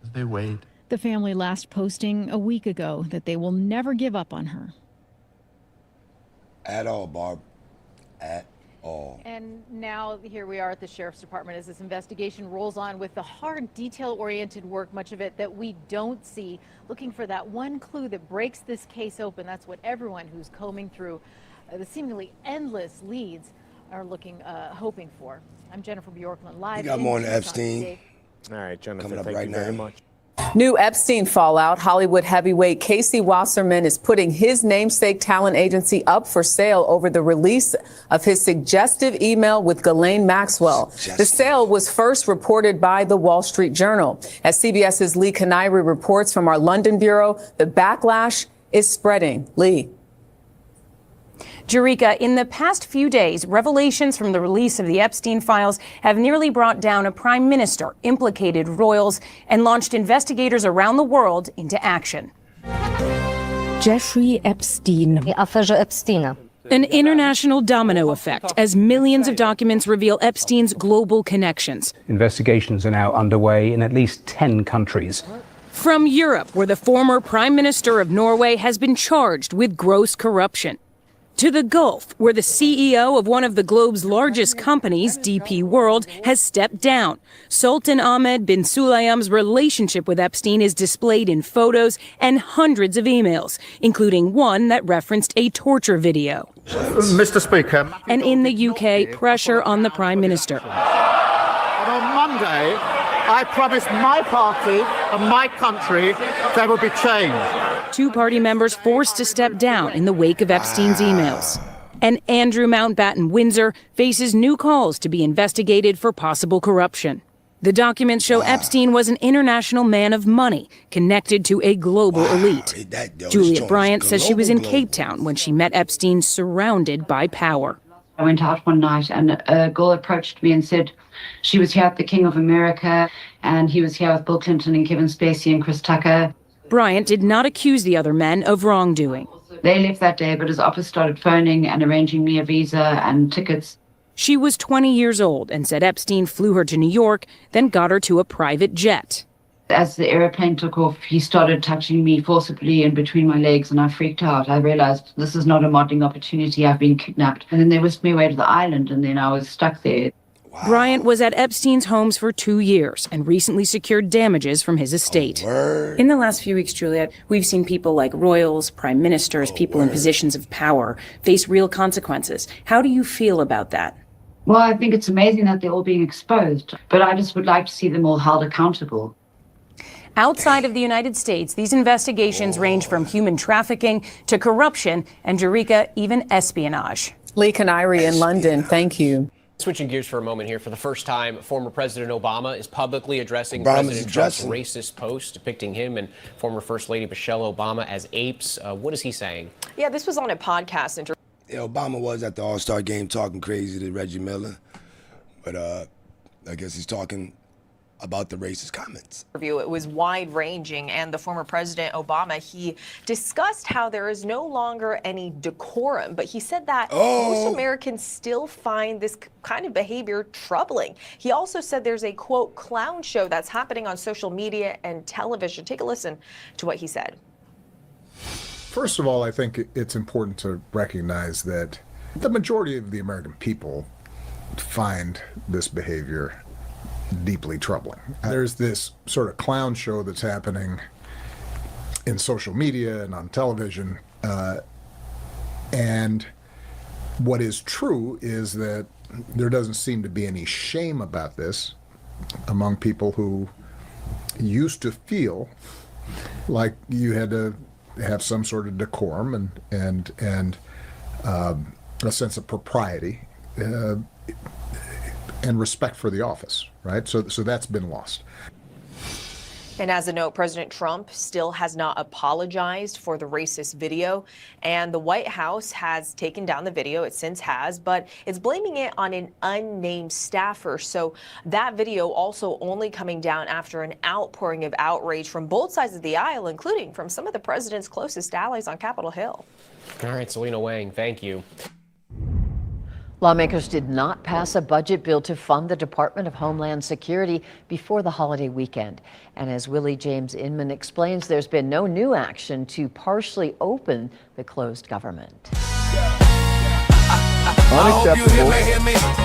as they wait. The family last posting a week ago that they will never give up on her. At all, Barb. At all. And now here we are at the Sheriff's Department as this investigation rolls on with the hard, detail-oriented work, much of it that we don't see, looking for that one clue that breaks this case open. That's what everyone who's combing through the seemingly endless leads are looking, hoping for. I'm Jennifer Bjorklund, live. You got more on Epstein. All right, Jennifer, coming up thank right you now. very much. New Epstein fallout. Hollywood heavyweight Casey Wasserman is putting his namesake talent agency up for sale over the release of his suggestive email with Ghislaine Maxwell. The sale was first reported by the Wall Street Journal. As CBS's Lee Canary reports from our London bureau, the backlash is spreading. Lee. Jerika, in the past few days, revelations from the release of the Epstein files have nearly brought down a prime minister, implicated royals, and launched investigators around the world into action. Jeffrey Epstein. An international domino effect as millions of documents reveal Epstein's global connections. Investigations are now underway in at least 10 countries. From Europe, where the former Prime Minister of Norway has been charged with gross corruption, to the Gulf, where the CEO of one of the globe's largest companies, DP World, has stepped down. Sultan Ahmed bin Sulayem's relationship with Epstein is displayed in photos and hundreds of emails, including one that referenced a torture video. Mr. Speaker. And in the UK, pressure on the Prime Minister. On Monday, I promised my party and my country there would be change. Two party members forced to step down in the wake of Epstein's emails. And Andrew Mountbatten Windsor faces new calls to be investigated for possible corruption. The documents show Epstein was an international man of money connected to a global elite. Juliet Bryant says she was in Cape Town when she met Epstein surrounded by power. I went out one night and a girl approached me and said she was here at the King of America and he was here with Bill Clinton and Kevin Spacey and Chris Tucker. Bryant did not accuse the other men of wrongdoing. They left that day, but his office started phoning and arranging me a visa and tickets. She was 20 years old and said Epstein flew her to New York, then got her to a private jet. As the airplane took off, he started touching me forcibly in between my legs, and I freaked out. I realized this is not a modeling opportunity. I've been kidnapped. And then they whisked me away to the island, and then I was stuck there. Bryant was at Epstein's homes for 2 years and recently secured damages from his estate. In the last few weeks, Juliet, we've seen people like royals, prime ministers, people in positions of power face real consequences. How do you feel about that? Well, I think it's amazing that they're all being exposed, but I just would like to see them all held accountable. Outside of the United States, these investigations range from human trafficking to corruption and, Jerika, even espionage. Lee Canary in London, thank you. Switching gears for a moment here. For the first time, former President Obama is publicly addressing President Trump's racist post depicting him and former First Lady Michelle Obama as apes. What is he saying? Yeah, this was on a podcast interview. Yeah, Obama was at the All-Star game talking crazy to Reggie Miller, but I guess he's talking about the racist comments. It was wide-ranging, and the former President Obama, he discussed how there is no longer any decorum, but he said that most Americans still find this kind of behavior troubling. He also said there's a, quote, clown show that's happening on social media and television. Take a listen to what he said. First of all, I think it's important to recognize that the majority of the American people find this behavior deeply troubling. There's this sort of clown show that's happening in social media and on television, and what is true is that there doesn't seem to be any shame about this among people who used to feel like you had to have some sort of decorum and a sense of propriety and respect for the office, right? So that's been lost. And as a note, President Trump still has not apologized for the racist video, and the White House has taken down the video. It since has, but it's blaming it on an unnamed staffer. So that video also only coming down after an outpouring of outrage from both sides of the aisle, including from some of the president's closest allies on Capitol Hill. All right, Selena Wang, thank you. Lawmakers did not pass a budget bill to fund the Department of Homeland Security before the holiday weekend. And as Willie James Inman explains, there's been no new action to partially open the closed government. Unacceptable,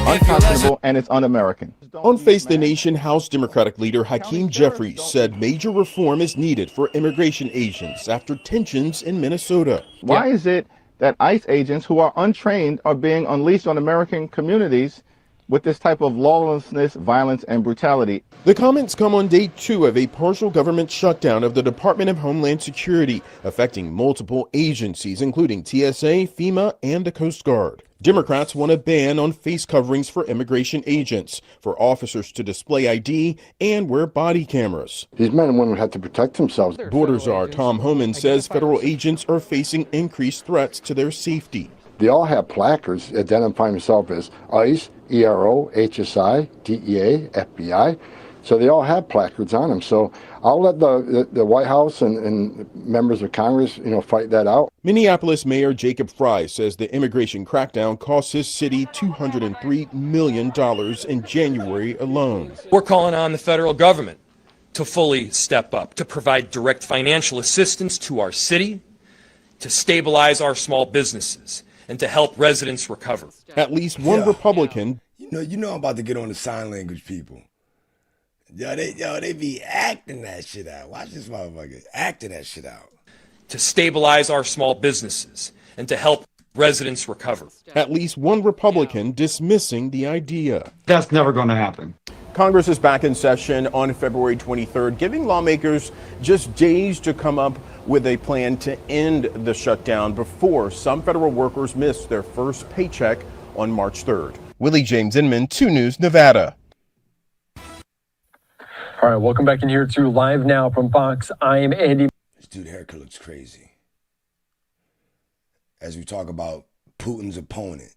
unconscionable, and it's un-American. On Face the Nation, House Democratic leader Hakeem Jeffries said major reform is needed for immigration agents after tensions in Minnesota. Why is it that ICE agents who are untrained are being unleashed on American communities with this type of lawlessness, violence, and brutality. The comments come on day 2 of a partial government shutdown of the Department of Homeland Security, affecting multiple agencies, including TSA, FEMA, and the Coast Guard. Democrats want a ban on face coverings for immigration agents, for officers to display ID and wear body cameras. These men and women have to protect themselves. Border czar Tom Homan says federal agents are facing increased threats to their safety. They all have placards identifying themselves as ICE, ERO, HSI, DEA, FBI. So they all have placards on them. So I'll let the White House and members of Congress, fight that out. Minneapolis Mayor Jacob Fry says the immigration crackdown cost his city $203 million in January alone. We're calling on the federal government to fully step up, to provide direct financial assistance to our city, to stabilize our small businesses, and to help residents recover. At least one Republican. You know I'm about to get on the sign language people. They be acting that shit out. Watch this motherfucker acting that shit out. To stabilize our small businesses and to help residents recover. At least one Republican dismissing the idea. That's never going to happen. Congress is back in session on February 23rd, giving lawmakers just days to come up with a plan to end the shutdown before some federal workers miss their first paycheck on March 3rd. Willie James Inman, 2 News, Nevada. All right, welcome back in here to Live Now from Fox. I am Andy. This dude's haircut looks crazy. As we talk about Putin's opponent,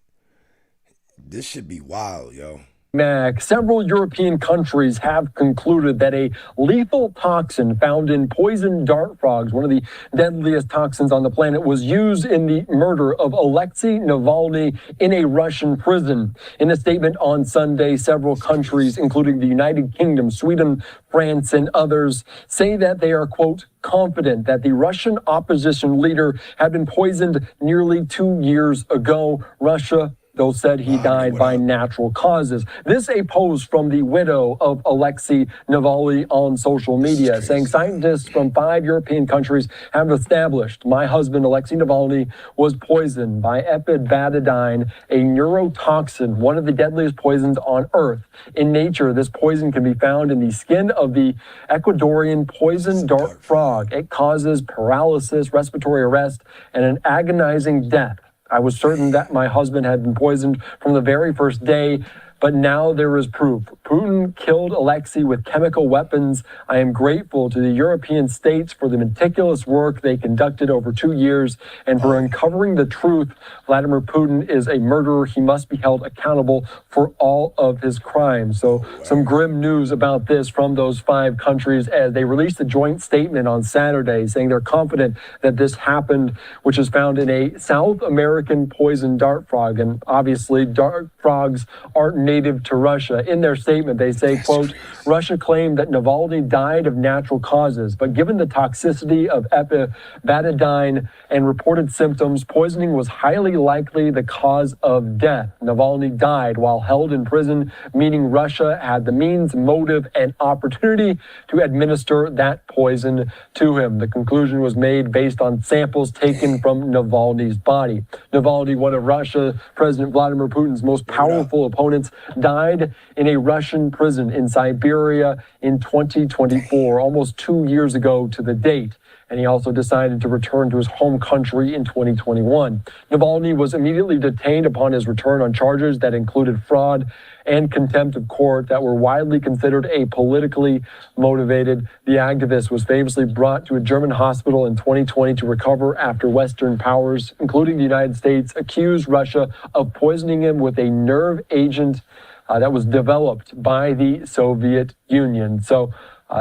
this should be wild, yo. Mac, several European countries have concluded that a lethal toxin found in poison dart frogs, one of the deadliest toxins on the planet, was used in the murder of Alexei Navalny in a Russian prison. In a statement on Sunday, several countries, including the United Kingdom, Sweden, France, and others, say that they are, quote, confident that the Russian opposition leader had been poisoned nearly 2 years ago. Russia, though, said he died by natural causes. This a post from the widow of Alexei Navalny on social media, saying scientists from 5 European countries have established my husband Alexei Navalny was poisoned by epibetadine, a neurotoxin, one of the deadliest poisons on Earth. In nature, this poison can be found in the skin of the Ecuadorian poison dart frog. It causes paralysis, respiratory arrest, and an agonizing death. I was certain that my husband had been poisoned from the very first day, but now there is proof. Putin killed Alexei with chemical weapons. I am grateful to the European states for the meticulous work they conducted over 2 years and for uncovering the truth. Vladimir Putin is a murderer. He must be held accountable for all of his crimes. So some grim news about this from those 5 countries as they released a joint statement on Saturday saying they're confident that this happened, which is found in a South American poison dart frog. And obviously dart frogs aren't native to Russia. In their statement, they say, quote, Russia claimed that Navalny died of natural causes, but given the toxicity of epibetadine and reported symptoms, poisoning was highly likely the cause of death. Navalny died while held in prison, meaning Russia had the means, motive, and opportunity to administer that poison to him. The conclusion was made based on samples taken from Navalny's body. Navalny, one of Russia President Vladimir Putin's most powerful opponents, died in a Russian prison in Siberia in 2024, almost 2 years ago to the date. And he also decided to return to his home country in 2021. Navalny was immediately detained upon his return on charges that included fraud and contempt of court that were widely considered a politically motivated. The activist was famously brought to a German hospital in 2020 to recover after Western powers, including the United States, accused Russia of poisoning him with a nerve agent that was developed by the Soviet Union. So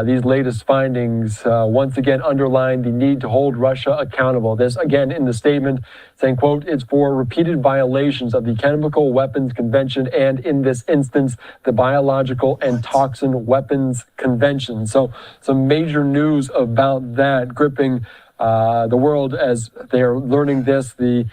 these latest findings once again underline the need to hold Russia accountable. This again in the statement saying, quote, it's for repeated violations of the Chemical Weapons Convention and in this instance, the Biological and Toxin Weapons Convention. So some major news about that gripping the world as they are learning this. The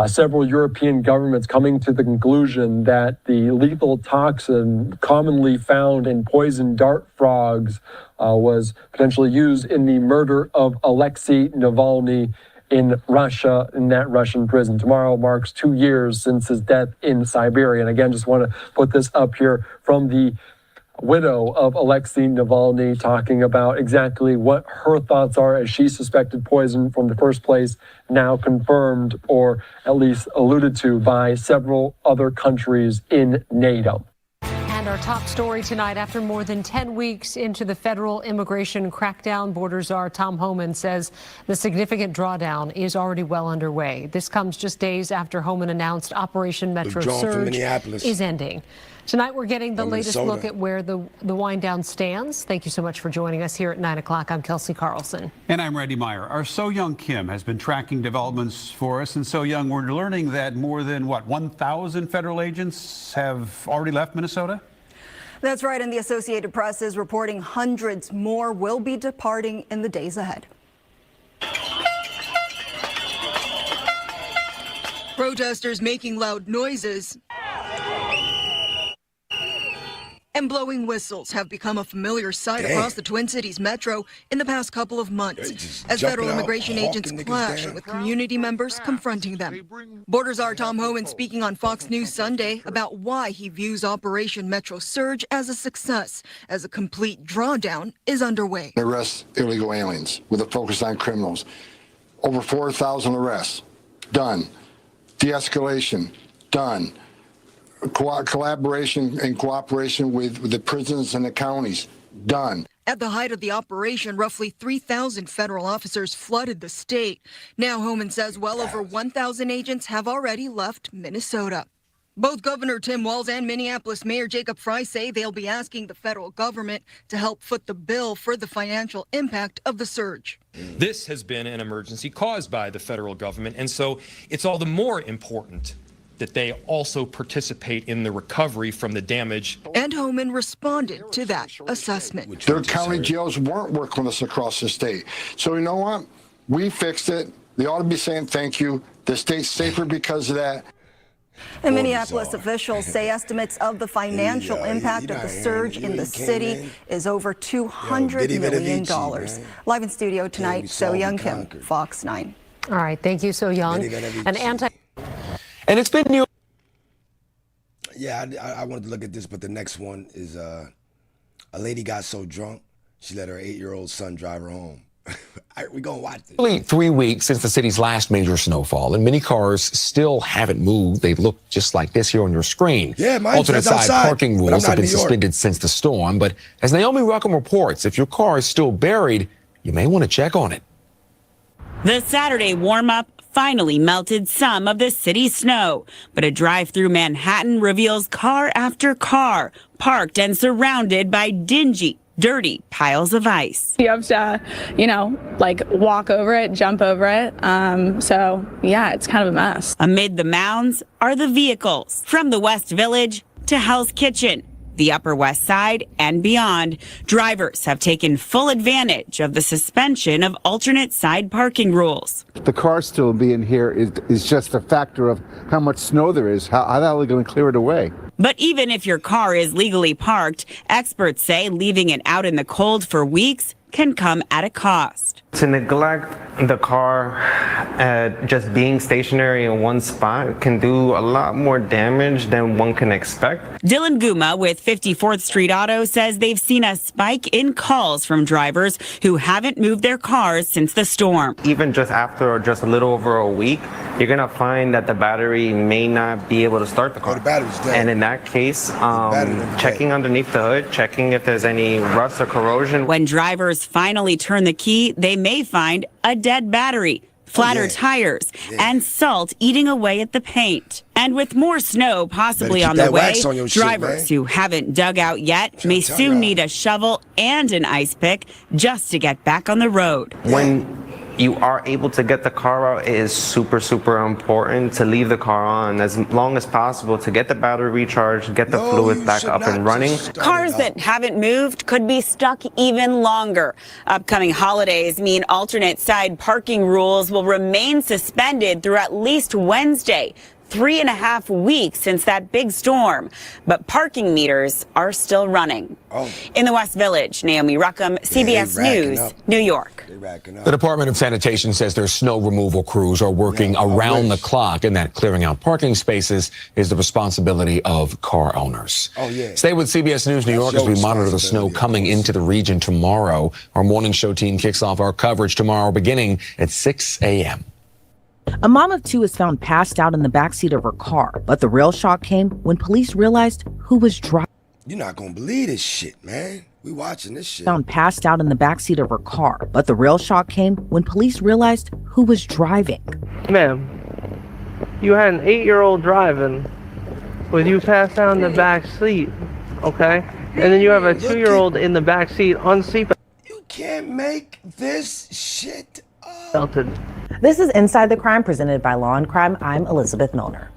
several European governments coming to the conclusion that the lethal toxin commonly found in poison dart frogs was potentially used in the murder of Alexei Navalny. in Russia, in that Russian prison. Tomorrow marks 2 years since his death in Siberia. And again, just want to put this up here from the widow of Alexei Navalny, talking about exactly what her thoughts are as she suspected poison from the first place, now confirmed or at least alluded to by several other countries in NATO. And our top story tonight, after more than 10 weeks into the federal immigration crackdown, Border Czar Tom Homan says the significant drawdown is already well underway. This comes just days after Homan announced Operation Metro Surge is ending. Tonight, we're getting the latest look at where the wind down stands. Thank you so much for joining us here at 9 o'clock. I'm Kelsey Carlson. And I'm Randy Meyer. Our So Young Kim has been tracking developments for us. And So Young, we're learning that more than, 1,000 federal agents have already left Minnesota? That's right. And the Associated Press is reporting hundreds more will be departing in the days ahead. Protesters making loud noises and blowing whistles have become a familiar sight across the Twin Cities metro in the past couple of months as federal immigration agents clash with community members confronting them. Border Czar Tom Homan speaking on Fox News Sunday about why he views Operation Metro Surge as a success, as a complete drawdown is underway. Arrest illegal aliens with a focus on criminals. Over 4,000 arrests, done. De-escalation, done. Collaboration and cooperation with the prisons and the counties, done. At the height of the operation, roughly 3,000 federal officers flooded the state. Now, Homan says well over 1,000 agents have already left Minnesota. Both Governor Tim Walz and Minneapolis Mayor Jacob Frey say they'll be asking the federal government to help foot the bill for the financial impact of the surge. This has been an emergency caused by the federal government, and so it's all the more important that they also participate in the recovery from the damage. And Homan responded to that assessment. Their county jails weren't working with us across the state. So you know what? We fixed it. They ought to be saying thank you. The state's safer because of that. And Minneapolis officials say estimates of the financial impact of the surge in the city is over $200 million. Live in studio tonight, So Young Kim, Fox 9. All right, thank you, So Young. And it's been new. Yeah, I wanted to look at this, but the next one is a lady got so drunk, she let her 8-year-old son drive her home. We gonna watch this. Only 3 weeks since the city's last major snowfall, and many cars still haven't moved. They look just like this here on your screen. Yeah, mine alternate says side outside, parking rules have been suspended since the storm. But as Naomi Ruckham reports, if your car is still buried, you may want to check on it. The Saturday warm-up finally melted some of the city's snow, but a drive through Manhattan reveals car after car parked and surrounded by dingy, dirty piles of ice. You have to, walk over it, jump over it. So, yeah, it's kind of a mess. Amid the mounds are the vehicles from the West Village to Hell's Kitchen, the Upper West Side, and beyond. Drivers have taken full advantage of the suspension of alternate side parking rules. The car still being here is just a factor of how much snow there is. How the hell are they going to clear it away? But even if your car is legally parked, experts say leaving it out in the cold for weeks can come at a cost. To neglect the car just being stationary in one spot can do a lot more damage than one can expect. Dylan Guma with 54th Street Auto says they've seen a spike in calls from drivers who haven't moved their cars since the storm. Even just after just a little over a week, you're going to find that the battery may not be able to start the car. The battery's dead. And in that case, checking underneath the hood, checking if there's any rust or corrosion. When drivers finally turn the key, they may find a dead battery, flatter tires, and salt eating away at the paint. And with more snow possibly on the way, drivers who haven't dug out yet may soon need a shovel and an ice pick just to get back on the road. When you are able to get the car out, it is super, super important to leave the car on as long as possible to get the battery recharged, get the fluid back up and running. Cars that haven't moved could be stuck even longer. Upcoming holidays mean alternate side parking rules will remain suspended through at least Wednesday. 3.5 weeks since that big storm, but parking meters are still running. In the West Village, Naomi Ruckham, CBS News, New York. The Department of Sanitation says their snow removal crews are working around the clock, and that clearing out parking spaces is the responsibility of car owners. Stay with CBS News New York as we monitor the snow coming into the region tomorrow. Our morning show team kicks off our coverage tomorrow beginning at 6 a.m. A mom of two is found passed out in the backseat of her car, but the real shock came when police realized who was driving. You're not gonna believe this shit, man. We watching this shit. Found passed out in the backseat of her car, but the real shock came when police realized who was driving. Ma'am, you had an 8-year-old driving with you passed out in the back seat, okay? And then you have a 2-year-old in the back seat unseatbelted. You can't make this shit This is Inside the Crime, presented by Law and Crime. I'm Elizabeth Milner.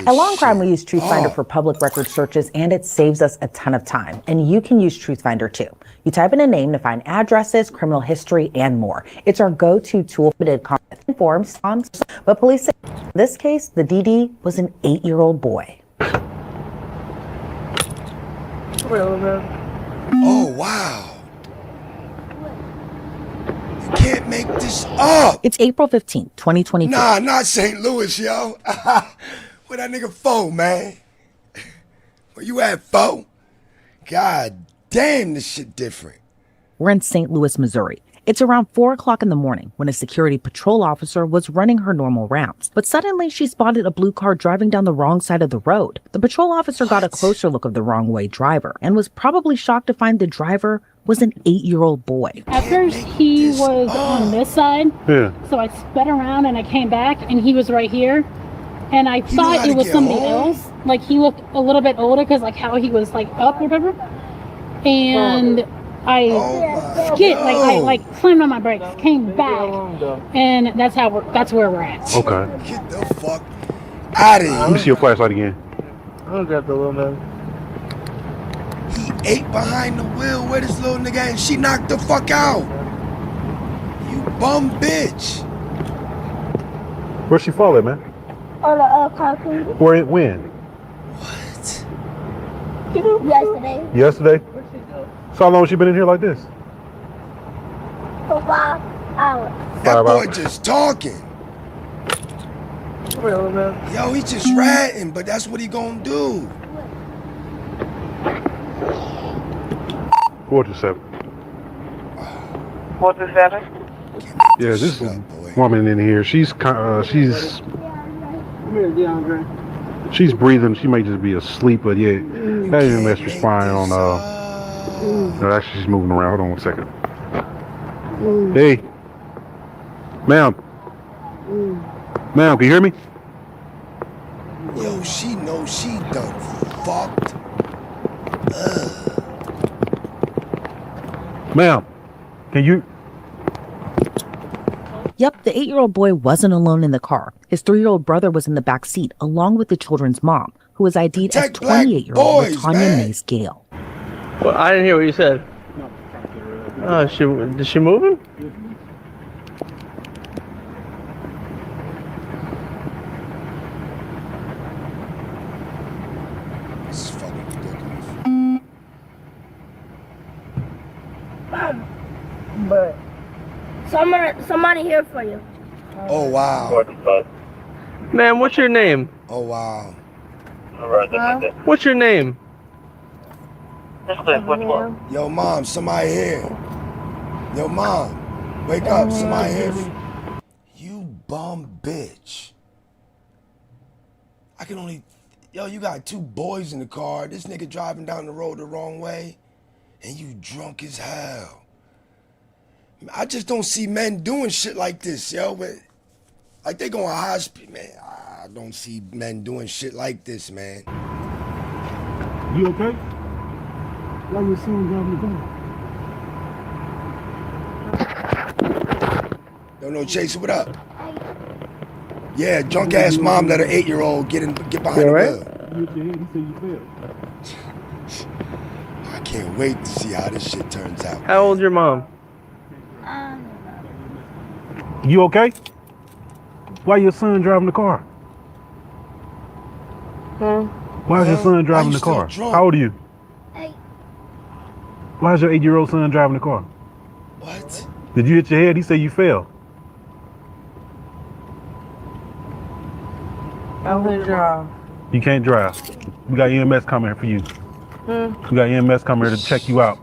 At Law and Crime, we use TruthFinder for public record searches, and it saves us a ton of time. And you can use TruthFinder too. You type in a name to find addresses, criminal history, and more. It's our go-to tool for forms. But police say in this case, the DD was an 8-year-old boy. Oh, wow. You can't make this up. It's April 15th, 2022. Nah, not St. Louis, yo. Where that nigga Fo, man? Where you at, Fo? God damn, this shit different. We're in St. Louis, Missouri. It's around 4 o'clock in the morning when a security patrol officer was running her normal rounds. But suddenly she spotted a blue car driving down the wrong side of the road. The patrol officer got a closer look of the wrong way driver and was probably shocked to find the driver was an 8-year-old boy. At first he was on this side. Yeah. So I sped around and I came back and he was right here. And I thought it was somebody else. Like he looked a little bit older because like how he was like up or whatever. And I I slammed on my brakes, came back, and that's where we're at. Okay. Get the fuck out of here. Let me see your flashlight again. I'm gonna grab the little man. He ate behind the wheel with his little nigga and she knocked the fuck out. You bum bitch. Where'd she fall at, man? On the concrete. Where? When? What? Yesterday. Yesterday? So how long has she been in here like this? For 5 hours. That boy just talking. Yo, he just ratting, but that's what he gonna do. 427. 427? Yeah, this woman in here, she's breathing. She may just be asleep, but yeah, that even mess responding on no, actually she's moving around. Hold on 1 second. Hey, ma'am, can you hear me? Yo, she knows she done fucked. Ma'am, can you? Yep, the 8-year-old boy wasn't alone in the car. His 3-year-old brother was in the back seat, along with the children's mom, who was ID'd as 28-year-old Latanya Mays Gale. Well, I didn't hear what you said. Oh, is she moving? This is fucking ridiculous. But somebody here for you. Oh wow. Man, what's your name? Oh wow. What's your name? Yo, mom, somebody here. Yo, mom, wake up, somebody here. You bum bitch. I can only. Yo, you got 2 boys in the car. This nigga driving down the road the wrong way, and you drunk as hell. I just don't see men doing shit like this, yo. But like they going to hospital, man. I don't see men doing shit like this, man. You okay? Why you see him driving the car? Yo, no chaser, what up? Yeah, drunk ass mom let her 8-year-old get behind the wheel. I can't wait to see how this shit turns out. How old's your mom? You okay? Why your son driving the car? Why is your son driving the car? How old are you? 8. Why is your 8-year-old son driving the car? What? Did you hit your head? He said you fell. I can't drive. You can't drive. We got EMS coming here for you. We got EMS coming here to check you out.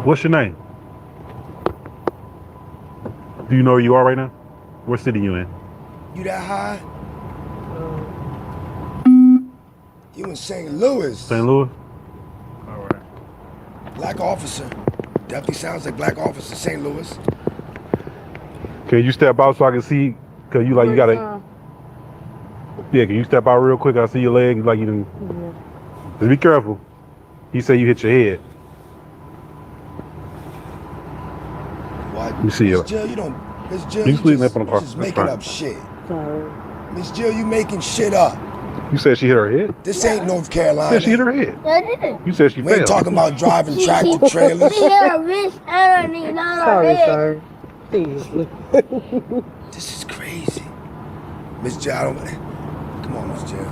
What's your name? Do you know where you are right now? What city you in? You that high? You in St. Louis. St. Louis? Black officer. Definitely sounds like black officer, St. Louis. Can you step out so I can see? Cause you like you gotta. Yeah, can you step out real quick? I see your leg. Like you didn't. Just be careful. He said you hit your head. What? Let me see you. Miss Jill, you don't. Miss Jill, You sleeping up on the car. just making up shit. Miss Jill, you making shit up. You said she hit her head? This ain't North Carolina. You said she hit her head. I did. You said she We ain't failed. talking about driving tractor trailers. She had a wrist and a knee, not a head. This is crazy. Miss Jill, I don't. Come on, Miss Jill.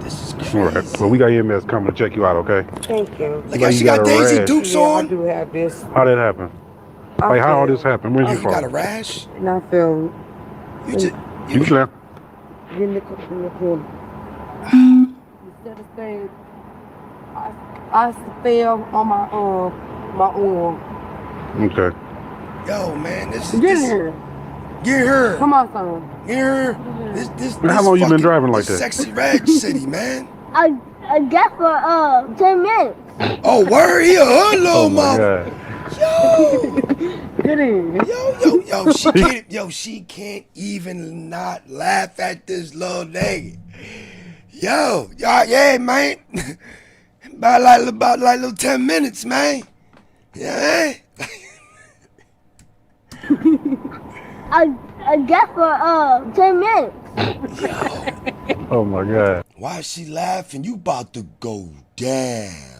This is crazy. All right. Well, we got EMS coming to check you out, okay? Thank you. Like how she got Daisy Dukes I on? do have this. How did that happen? Like how all this happened? Where'd Oh, you you from? got a rash? And I feel You just. You can in the corner. Instead of staying, I fell on my arm. Okay. Yo, man, this Get in here. Get her. Come on, son. Get her. This How long you been driving like this that? Sexy Reg City, man. I got for 10 minutes. Oh, word, he a hood little Oh my mama. God. Get in. She can't even not laugh at this little nigga. Yeah, man. about like little 10 minutes, man. Yeah, I got for 10 minutes. Oh my God. Why is she laughing? You about to go down.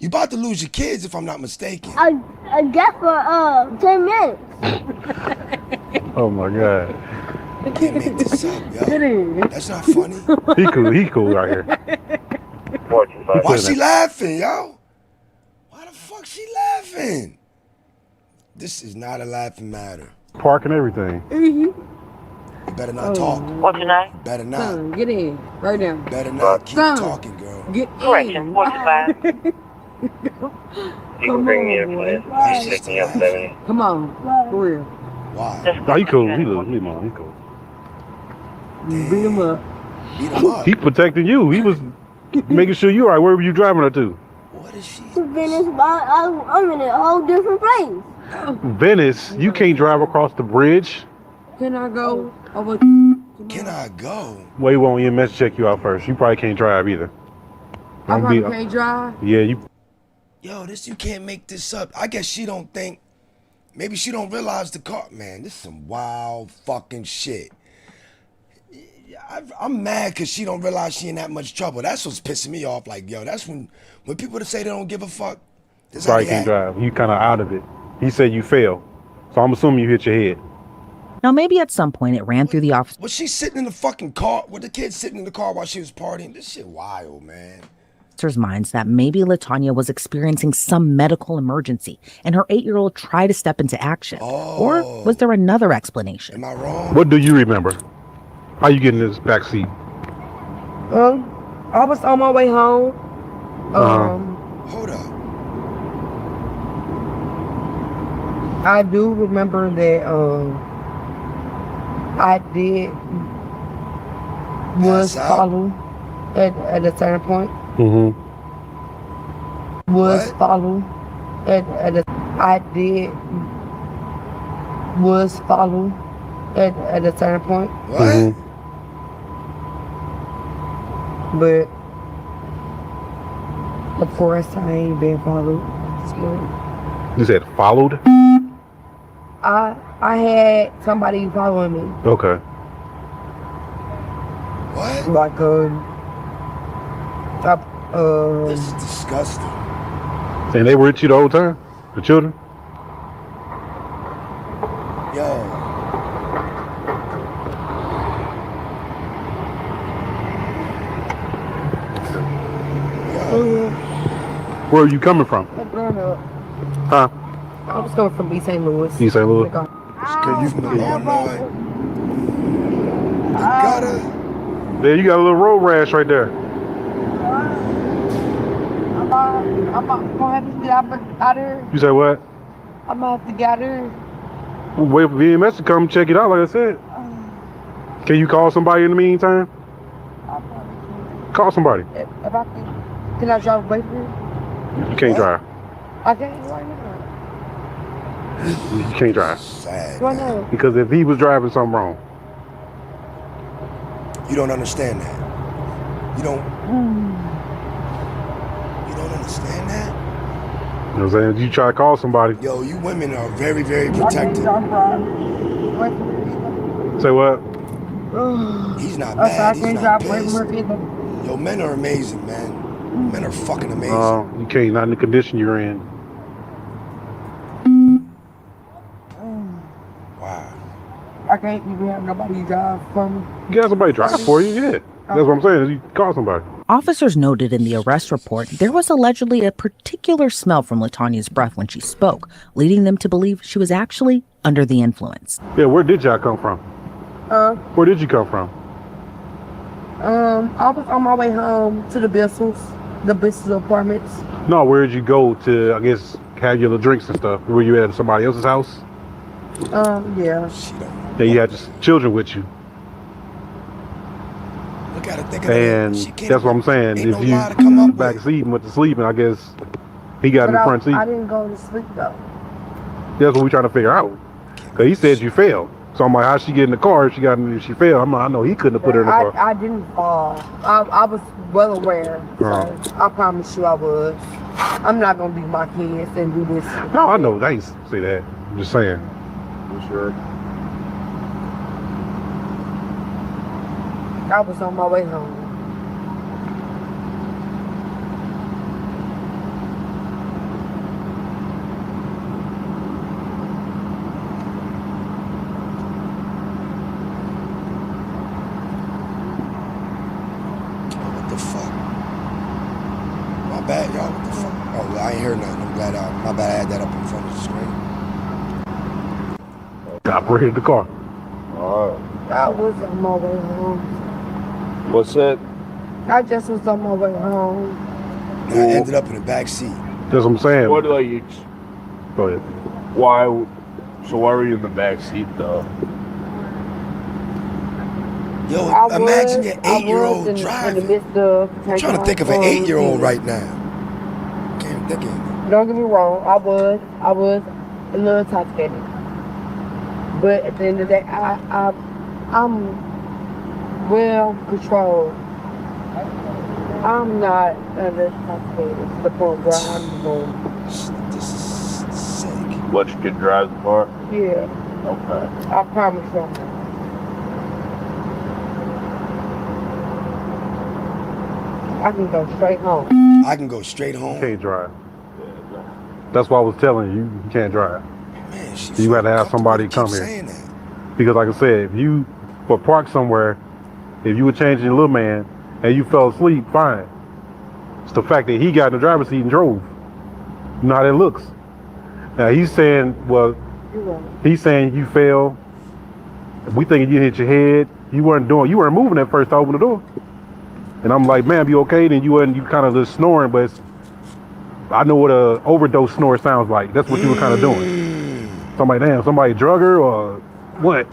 You about to lose your kids if I'm not mistaken. I got for 10 minutes. Oh my God. You can't make this up, yo. Get in. That's not funny. He cool right here. Why she laughing, yo? Why the fuck she laughing? This is not a laughing matter. Park and everything. You better not talk. What's your name? Better not. Son, get in. Right now. Better not keep Son. talking, girl. Get Correction, in. 45. You can bring me in for this. Pick me up 70. Come on. For real. Why? No, he cool. He cool. He cool. Beat him up. Beat him up. He protecting you. He was making sure you all right. Where were you driving her to? What is she? To Venice, I'm in a whole different place. Venice. You can't drive across the bridge. Can I go over? Can I go? Well, you want EMS check you out first. You probably can't drive either. I probably can't drive. Yeah, you. Yo, you can't make this up. I guess she don't think. Maybe she don't realize the car. Man, this is some wild fucking shit. I'm mad because she don't realize she in that much trouble. That's what's pissing me off. Like, yo, that's when people say they don't give a fuck. That's how Probably they can't act. drive. You kind of out of it. He said you failed. So I'm assuming you hit your head. Now, maybe at some point it ran through the officer's Was she sitting in the fucking car? Were the kids sitting in the car while she was partying? This shit wild, man. minds that maybe LaTanya was experiencing some medical emergency and her 8-year-old tried to step into action. Or was there another explanation? Am I wrong? What do you remember? How you get in this back seat? I was on my way home. Hold up. I do remember that I did was followed at a certain point. Was followed at a I did was followed at a certain point. What? But of course I ain't been followed. You said followed? I had somebody following me. Okay. What? Like This is disgusting. And they were with you the whole time? The children? Yo. Where are you coming from? Huh? I was coming from East St. Louis. East St. Louis? You from Illinois? The gutter? There, you got a little road rash right there. I'm gonna have to get out of here. You say what? I'm gonna have to get out of here. Wait for VMS to come check it out, like I said. Can you call somebody in the meantime? Call somebody. If I can I drive away from here? You can't drive. I can't right now. You can't drive. Why not? Because if he was driving something wrong. You don't understand that. You don't understand that? You know what I'm saying? You try to call somebody. Yo, you women are very, very protected. Say what? He's not bad. He's not pissed. Yo, men are amazing, man. Men are fucking amazing. You can't, not in the condition you're in. Wow. I can't even have nobody drive for me. You got somebody drive for you, yeah. That's what I'm saying. You call somebody. Officers noted in the arrest report there was allegedly a particular smell from LaTonya's breath when she spoke, leading them to believe she was actually under the influence. Yeah, where did y'all come from? Where did you come from? I was on my way home to the Bissell's apartments. No, where did you go to, I guess, have your little drinks and stuff? Were you at somebody else's house? Yeah. And you had just children with you. Look at it, and that's what I'm saying. If you back seat and went to sleep, and I guess he got in the front seat. I didn't go to sleep though. That's what we're trying to figure out. Cause he said you failed. So I'm like, how'd she get in the car if she failed? I'm like, I know he couldn't have put her in the car. I didn't fall. I was well aware. So I promise you I was. I'm not gonna leave my kids and do this. No, I know. I ain't say that. I'm just saying. You sure? I was on my way home. What the fuck? My bad, y'all. What the fuck? Oh, I ain't hear nothing. I'm glad my bad I had that up in front of the screen. Operated the car. I was on my way home. What's that? I just was on my way home. I ended up in the back seat. That's what I'm saying. What do you? Go ahead. Why? So why were you in the back seat though? Yo, imagine your 8-year-old driving. I'm trying to think of an 8-year-old right now. Can't think of it. Don't get me wrong. I was a little intoxicated, but at the end of the day, I'm well controlled. I'm not intoxicated to the point where I'm going. This is sick. What, you can drive the car? Yeah. Okay. I promise you. I can go straight home. I can go straight home. You can't drive. That's why I was telling you, you can't drive. Man, you got to have somebody come here. Because like I said, if you were parked somewhere, if you were changing your little man and you fell asleep, fine. It's the fact that he got in the driver's seat and drove. You know how that looks. Now he's saying, well, he's saying you fell. We thinking you hit your head. You weren't moving at first to open the door. And I'm like, man, you okay? Then you kind of just snoring, but I know what a overdose snore sounds like. That's what you were kind of doing. Somebody drug her or what?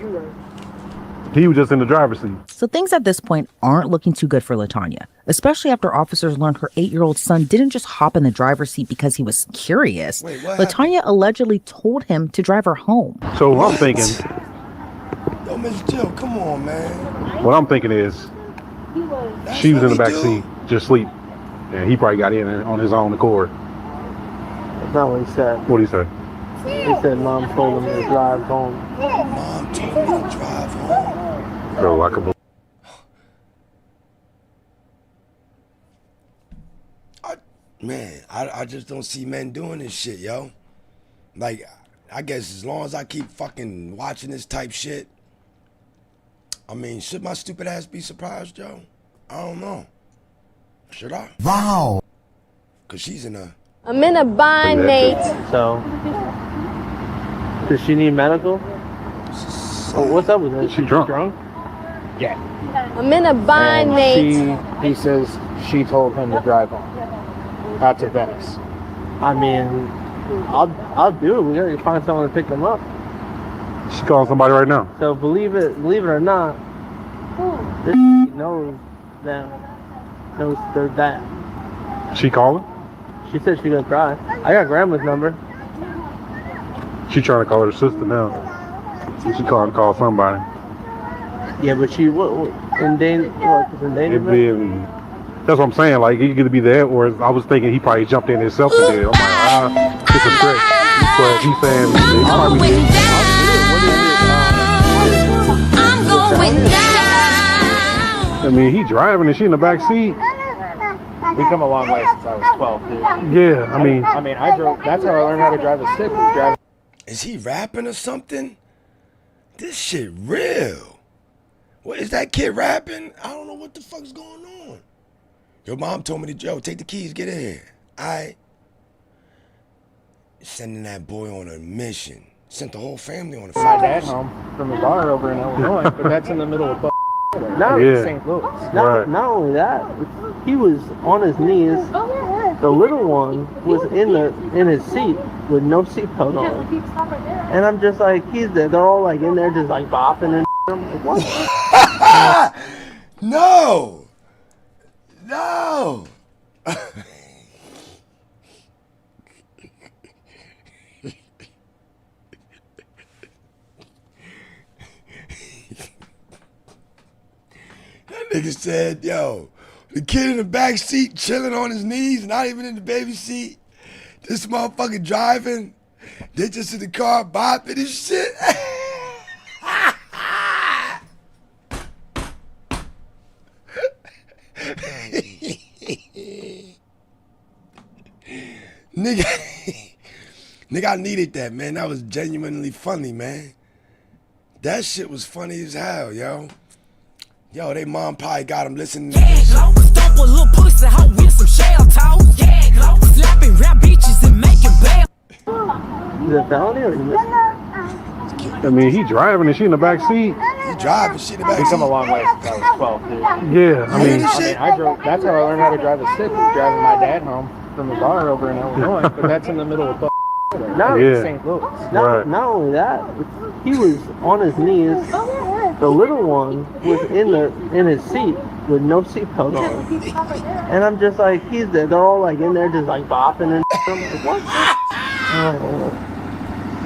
He was just in the driver's seat. So things at this point aren't looking too good for LaTonya, especially after officers learned her 8-year-old son didn't just hop in the driver's seat because he was curious. LaTonya allegedly told him to drive her home. So I'm thinking, yo, Miss Jill, come on, man. What I'm thinking is, she was in the back seat, just sleep. And he probably got in on his own accord. That's not what he said. What did he say? He said mom told him to drive home. Mom told me to drive home. Bro, I could believe. Man, I just don't see men doing this shit, yo. Like, I guess as long as I keep fucking watching this type shit, I mean, should my stupid ass be surprised, Joe? I don't know. Should I? Wow. Cause she's in a... I'm in a bind, Nate. So, does she need medical? Oh, what's up with her? She drunk. Yeah. I'm in a bind, Nate. He says she told him to drive home. Out to Venice. I mean, I'll do it. We gotta find someone to pick them up. She calling somebody right now. So believe it or not, this knows them. Knows they're that. She calling? She said she gonna drive. I got grandma's number. She trying to call her sister now. She calling to call somebody. Yeah, but she what in danger? What is in danger? That's what I'm saying. Like, he could be there, or I was thinking he probably jumped in himself and did it. I'm like, it's a trick. But he's saying he probably did. I mean, he driving and she in the back seat. We come a long way since I was 12, dude. Yeah, I mean, I drove. That's how I learned how to drive a stick. Was driving. Is he rapping or something? This shit real. What is that kid rapping? I don't know what the fuck's going on. Your mom told me to, Joe, take the keys, get in here. Sending that boy on a mission. Sent the whole family on a My dad home from a bar over in Illinois, but that's in the middle of Not St. Louis. Not only that, he was on his knees. The little one was in his seat with no seatbelt on. And I'm just like, he's there. They're all like in there just like bopping and I'm like, what? No! That nigga said, yo, the kid in the back seat chilling on his knees, not even in the baby seat. This motherfucker driving. They just in the car bopping and shit. Nigga, I needed that, man. That was genuinely funny, man. That shit was funny as hell, yo. Yo, they mom probably got him listening to this shit. Is it felony or I mean, he driving and she in the back seat. He driving, she in the back seat. We come a long way since I was 12, dude. Yeah, I mean, I drove. That's how I learned how to drive a stick. Was driving my dad home from a bar over in Illinois, but that's in the middle of St. Louis. Not only that, he was on his knees. The little one was in his seat with no seatbelt on. And I'm just like, he's there. They're all like in there just like bopping and I'm like, what?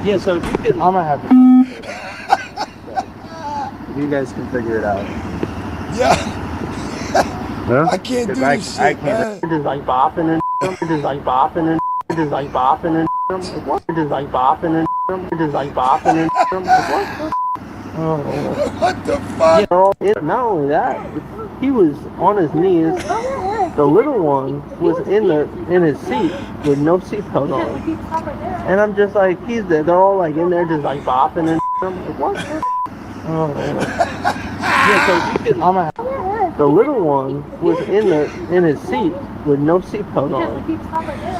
Yeah, so if you can, I'm gonna have to. You guys can figure it out. Yeah. I can't do this shit, I can't. man. Just like bopping and just like bopping and just like bopping and what? Just like bopping and just like bopping and what? What the fuck? Not only that, he was on his knees. The little one was in his seat with no seatbelt on. And I'm just like, he's there. They're all like in there just like bopping and I'm like, what? Yeah, so you can, the little one was in his seat with no seatbelt on.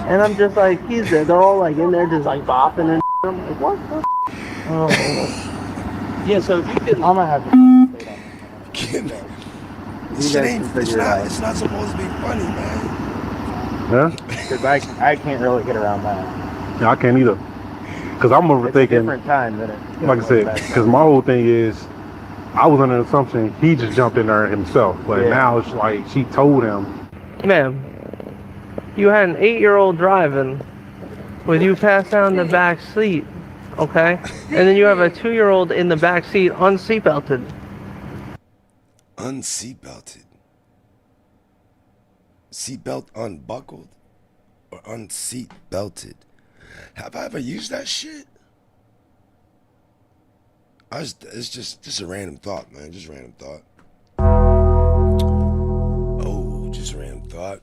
And I'm just like, he's there. They're all like in there just like bopping and I'm like, what? Yeah, so you can, I'm gonna have to. This shit ain't, it's not supposed to be funny, man. Yeah? Because I can't really get around that. Yeah, I can't either. Because I'm overthinking. It's a different time than it. Like I said, because my whole thing is, I was under the assumption he just jumped in there himself. But now it's like she told him. Ma'am, you had an 8-year-old driving with you passed out in the back seat, okay? And then you have a 2-year-old in the back seat unseatbelted. Unseatbelted? Seatbelt unbuckled? Or unseatbelted? Have I ever used that shit? It's just a random thought, man. Just a random thought. Oh, just a random thought.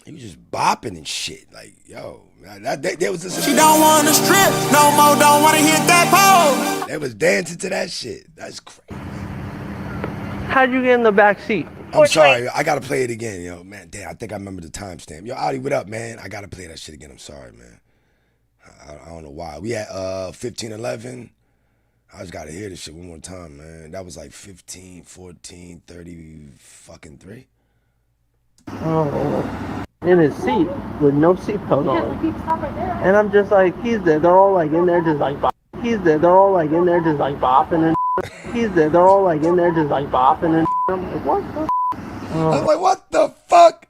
He was just bopping and shit. Like, yo, that was just. She don't want to strip no more, don't want to hit that pole. They was dancing to that shit. That's crazy. How'd you get in the back seat? I'm sorry, I gotta play it again, yo, man. Damn, I think I remember the timestamp. Yo, Audi, what up, man? I gotta play that shit again. I'm sorry, man. I don't know why. We at 15:11. I just gotta hear this shit one more time, man. That was like 15, 14, 30, fucking 3. Oh, in his seat with no seatbelt on. And I'm just like, he's there. They're all like in there just like bopping. He's there. They're all like in there just like bopping and he's there. They're all like in there just like bopping and I'm like, what the? I'm like, what the fuck?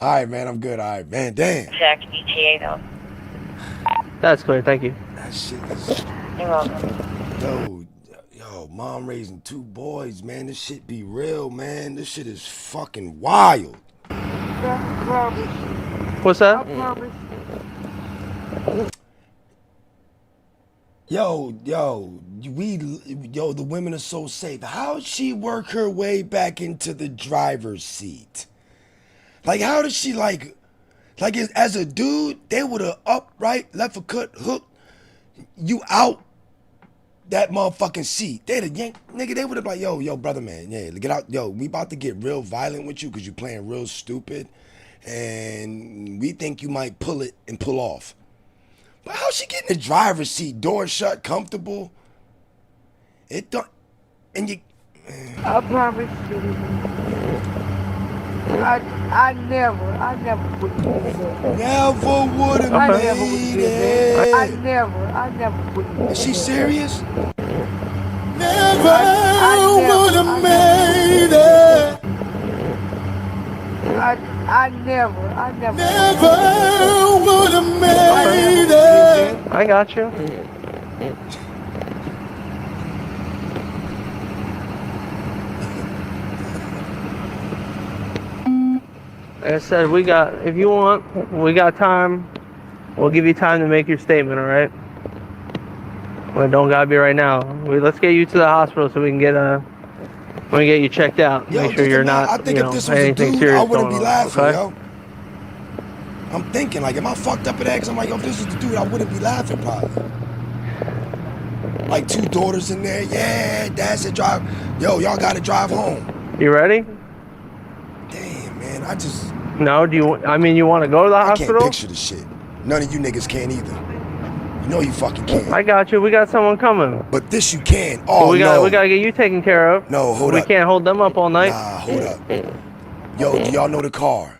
All right, man, I'm good. All right, man, damn. Check ETA though. That's clear, thank you. That shit is... You're welcome. Yo, mom raising 2 boys, man. This shit be real, man. This shit is fucking wild. What's that? Yo, the women are so safe. How'd she work her way back into the driver's seat? Like, how does she, like as a dude, they would have upright, left a cut, hook you out that motherfucking seat. They'd have yanked, nigga, they would have like, yo, brother, man, yeah, get out. Yo, we about to get real violent with you because you playing real stupid. And we think you might pull it and pull off. But how's she getting the driver's seat, door shut, comfortable? It don't, and you... I promise you. I never would have did Never would have made it. I never would have. Is she serious? Never would have made it. I never would have made it. I got you. Like I said, if you want, we got time. We'll give you time to make your statement, all right? Well, it don't gotta be right now. Let's get you to the hospital so we can get you checked out. Yo, make sure you're not, I think if this was anything a dude, serious I wouldn't going be on, laughing, okay? yo. I'm thinking, like, am I fucked up at that? 'Cause I'm like, yo, if this was the dude, I wouldn't be laughing probably. Like 2 daughters in there, yeah, dad said drive. Yo, y'all gotta drive home. You ready? Damn, man, I just... No, you want to go to the hospital? I can't picture the shit. None of you niggas can either. You know you fucking can't. I got you. We got someone coming. But this you can. Oh, but we no. gotta get you taken care of. No, hold up. We can't hold them up all night. Nah, hold up. Yo, do y'all know the car?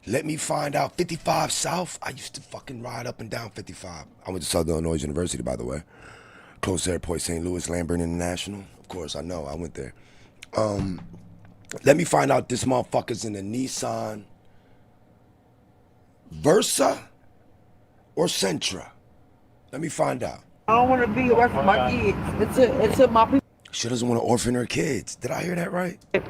Let me find out. 55 South. I used to fucking ride up and down 55. I went to Southern Illinois University, by the way. Close to Airport St. Louis, Lambert International. Of course, I know. I went there. Let me find out this motherfucker's in a Nissan Versa or Sentra. Let me find out. I don't want to be away from my kids. It's my people. She doesn't want to orphan her kids. Did I hear that right? I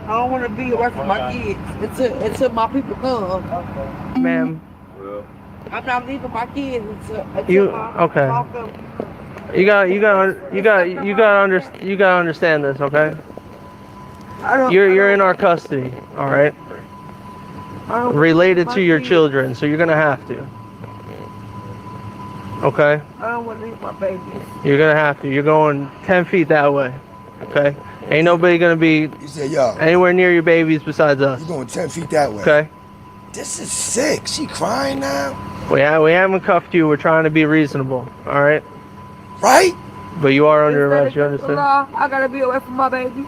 don't want to be away from my kids. Until my people come. Ma'am. I'm not leaving my kids until okay. You gotta understand this, okay? You're in our custody, all right? Related to your children, so you're gonna have to. Okay? I don't want to leave my babies. You're gonna have to. You're going 10 feet that way, okay? Ain't nobody gonna be anywhere near your babies besides us. You're going 10 feet that way. Okay? This is sick. She crying now? We haven't cuffed you. We're trying to be reasonable, all right? Right? But you are under arrest. You understand? I gotta be away from my babies.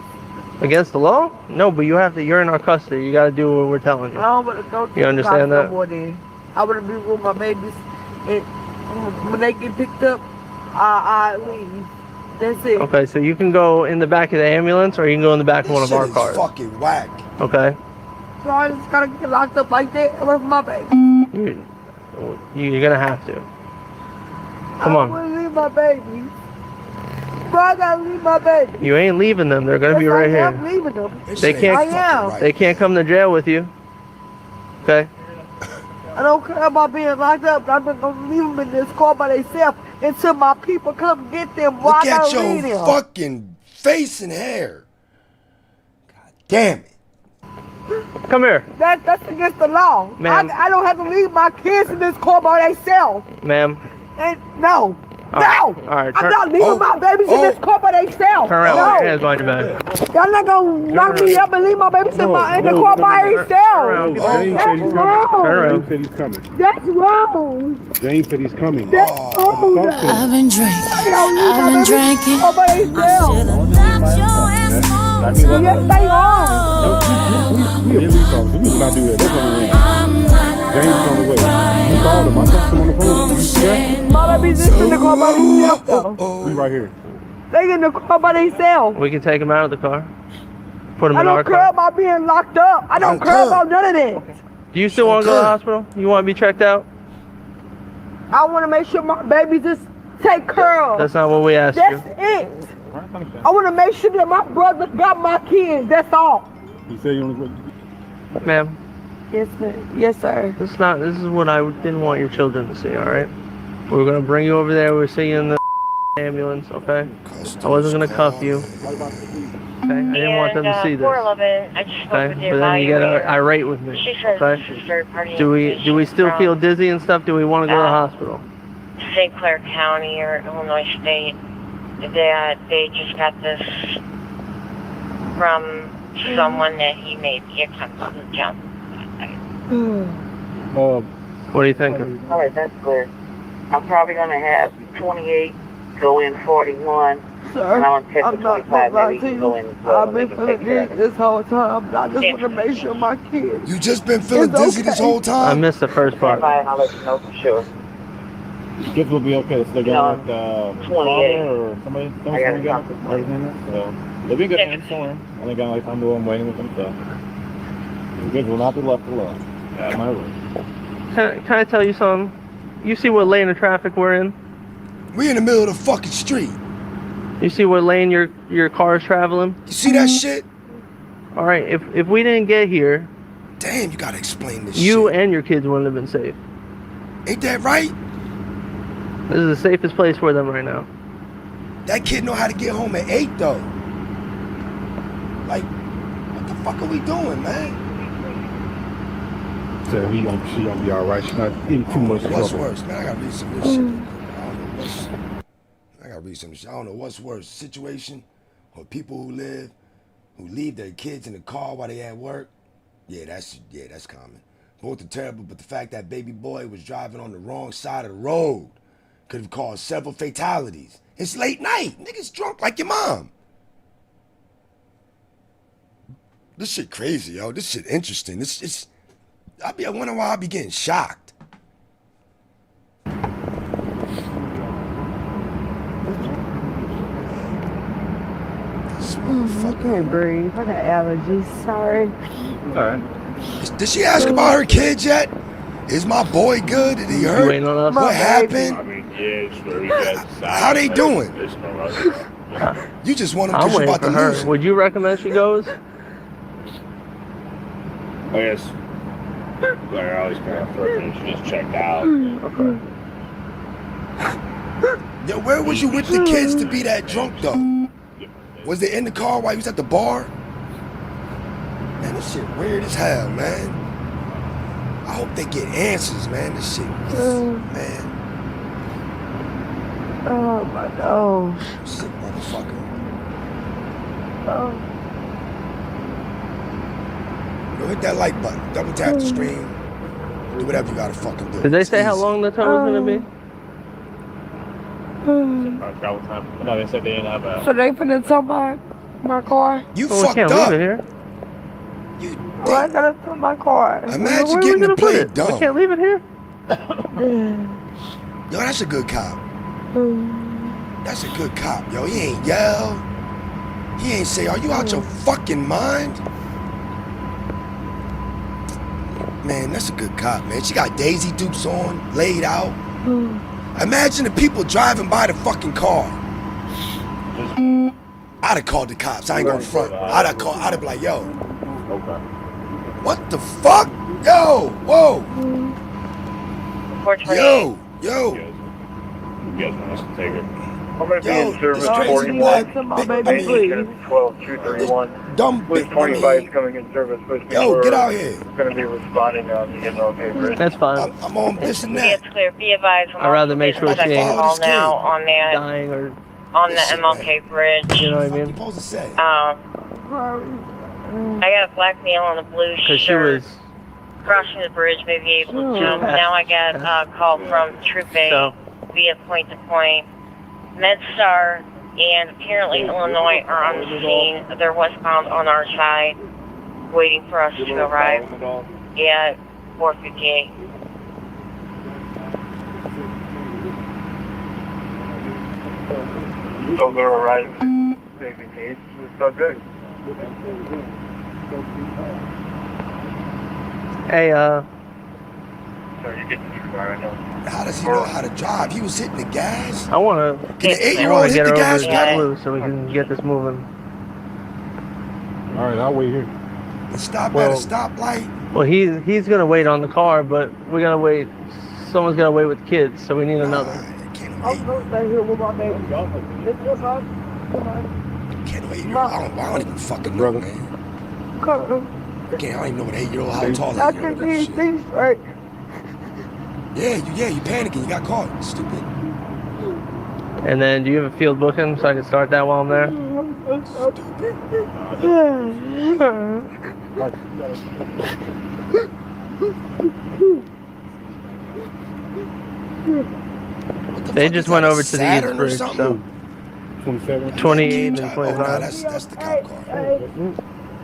Against the law? No, but you have to. You're in our custody. You got to do what we're telling you. I don't want to go to you understand that? No more then. I want to be with my babies, and when they get picked up, I leave. That's it. Okay, so you can go in the back of the ambulance, or you can go in the back of one of our cars. Fucking whack. Okay. So I just gotta get locked up like that away from my baby. You're gonna have to. Come on. I don't want to leave my babies. Bro, I gotta leave my baby. You ain't leaving them. They're gonna be right here. I'm leaving them. They can't. I am. They can't come to jail with you. Okay. I don't care about being locked up. I'm just gonna leave them in this car by themselves until my people come get them. Look at your fucking face and hair. God Damn it. Come here. That's against the law. Ma'am. I don't have to leave my kids in this car by themselves. Ma'am. No. All right. I'm not leaving my babies in this car by themselves. Turn around. No. Hands behind your back. Y'all not gonna lock me up and leave my babies in the car by themselves. That's wrong. James said he's coming. That's wrong. James said he's coming. That's wrong. I've been drinking. I've been drinking. I should've left your ass home. Yes, they are. We a police officer. We will not do that. That's on the way. James is on the way. You called him. I talked to him on the phone. My baby's just in the car by themselves. We right here. They in the car by themselves. We can take them out of the car. Put them I in our don't care car. about being locked up. I don't care about none of this. Do you still want to go to the hospital? You want to be checked out? I want to make sure my baby's is taken care of. That's not what we asked That's you. it. I want to make sure that my brother got my kids. That's all. You say you want to go. Ma'am. Yes, sir. Yes, sir. This is what I didn't want your children to see, all right? We were going to bring you over there. We'll see you in the ambulance, okay? I wasn't going to cuff you. Okay? I didn't want them to see this. 411, I just spoke with the But then you get evaluator. irate with me. She says Okay? this is third-party Do we information still from, feel dizzy and stuff? Do we want to go to the hospital? St. Clair County or Illinois State, that they just got this from someone that he made the acceptance jump. What do you think? All right, that's clear. I'm probably going to have 28 go in 41. Sir, and I'm going to test I'm the not 25 gonna lie maybe to you. go in 12. I've been feeling dizzy this whole time. I just want to make sure my kids. You just been feeling It's dizzy okay. this whole I time? missed the first part. I'll let you know for sure. Kids will be okay. So they're going with father or somebody. I got Everything. So they'll be good hands somewhere. Only got like I'm waiting with them. So the kids will not be left alone. That's my word. Can I tell you something? You see what lane of traffic we're in? We in the middle of the fucking street. You see what lane your car is traveling? You see that shit? All right, if we didn't get here, damn, you gotta explain this you and your kids wouldn't have been safe. Ain't that right? This is the safest place for them right now. That kid know how to get home at 8 though. Like, what the fuck are we doing, man? So she gonna be all right. She's not in too much trouble. What's worse, man? I gotta read some of this shit. I gotta read some shit. I don't know what's worse, situation or people who leave their kids in the car while they at work. Yeah, that's common. Both are terrible, but the fact that baby boy was driving on the wrong side of the road could have caused several fatalities. It's late night. Niggas drunk like your mom. This shit crazy, yo. This shit interesting. I wonder why I be getting shocked. I can't breathe. I got allergies. Sorry. All right. Did she ask about her kids yet? Is my boy good? Did he hurt? waiting on us? What happened? I mean, yeah, it's where we got How they doing? You just want them I'm because you waiting about for to her. lose it. Would you recommend she goes? I guess they're always kind of throwing. She just checked out. Okay. Yo, where was you with the kids to be that drunk though? Was they in the car while you was at the bar? Man, this shit weird as hell, man. I hope they get answers, man. This shit, man. Oh my gosh. Sick motherfucker. Oh. Yo, hit that like button. Double tap the screen. Do whatever you gotta fucking do. Did they say how long the tunnel's gonna be? Travel time. No, they said they didn't have a. So they finna tow my car? You Well, we fucked can't up. leave it here. Well, I gotta tow my car. Imagine Where are we getting to gonna put play it? We dumb. can't leave it here. Yo, that's a good cop. That's a good cop, yo. He ain't yell. He ain't say, are you out your fucking mind? Man, that's a good cop, man. She got Daisy Dukes on, laid out. Imagine the people driving by the fucking car. I'd have called the cops. I ain't gonna front. I'd have been like, yo. Okay. What the fuck? Yo, whoa. 428. Yo. You guys want us to take her? I'm going to be in service 41. Maintain 12231. Police 25 is coming in service. Yo, get out here. Going to be responding on the MLK Bridge. That's fine. I'm on this and that. It's clear. Be advised. I'd rather make sure she ain't call now on that dying or on the MLK Bridge. you know what I mean? Supposed to say. I got a black male on a blue Because she shirt was crossing the bridge, maybe able to. Now I got a call from Troop A via point-to-point. MedStar and apparently Illinois are on the scene. They're westbound on our side, waiting for us to arrive at 458. So they're arriving. Taking case with subject. Hey, So you're getting your car right now. How does he know how to drive? He was hitting the gas. I want to. Can an 8-year-old hit the gas pedal? So we can get this moving. All right, I'll wait here. Stop at a stoplight. Well, he's gonna wait on the car, but we're gonna wait. Someone's gonna wait with kids, so we need another. Can't wait. I don't even fucking know, man. I don't even know what 8-year-old, how tall I that can't is. see things right. Yeah, you panicking. You got caught. Stupid. And then, do you have a field booking so I can start that while I'm there? They just went over to the East Bridge, so 28 and 25. Oh, no, that's the cop car.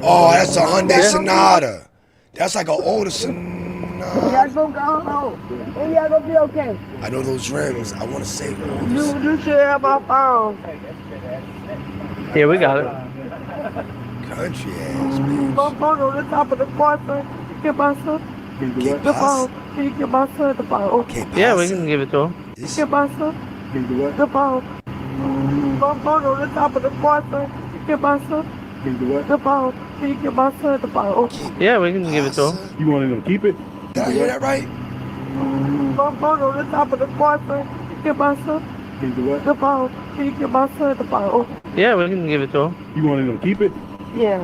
Oh, that's a Hyundai Sonata. That's like an older Sonata. Y'all gonna go home. And y'all gonna be okay. I know those rims. I want to save them. You should have my phone. Yeah, we got it. Country ass, bitch. My phone on the top of the car, son. Get my son. The phone. Can you get my son the phone? Yeah, we can give it to him. Get my son. The phone. My phone on the top of the car, son. Get my son. The phone. Can you get my son the phone? Yeah, we can give it to him. You want him to keep it? Did I hear that right? My phone on the top of the car, son. Get my son. The phone. Can you get my son the phone? Yeah, we can give it to him. You want him to keep it? Yeah.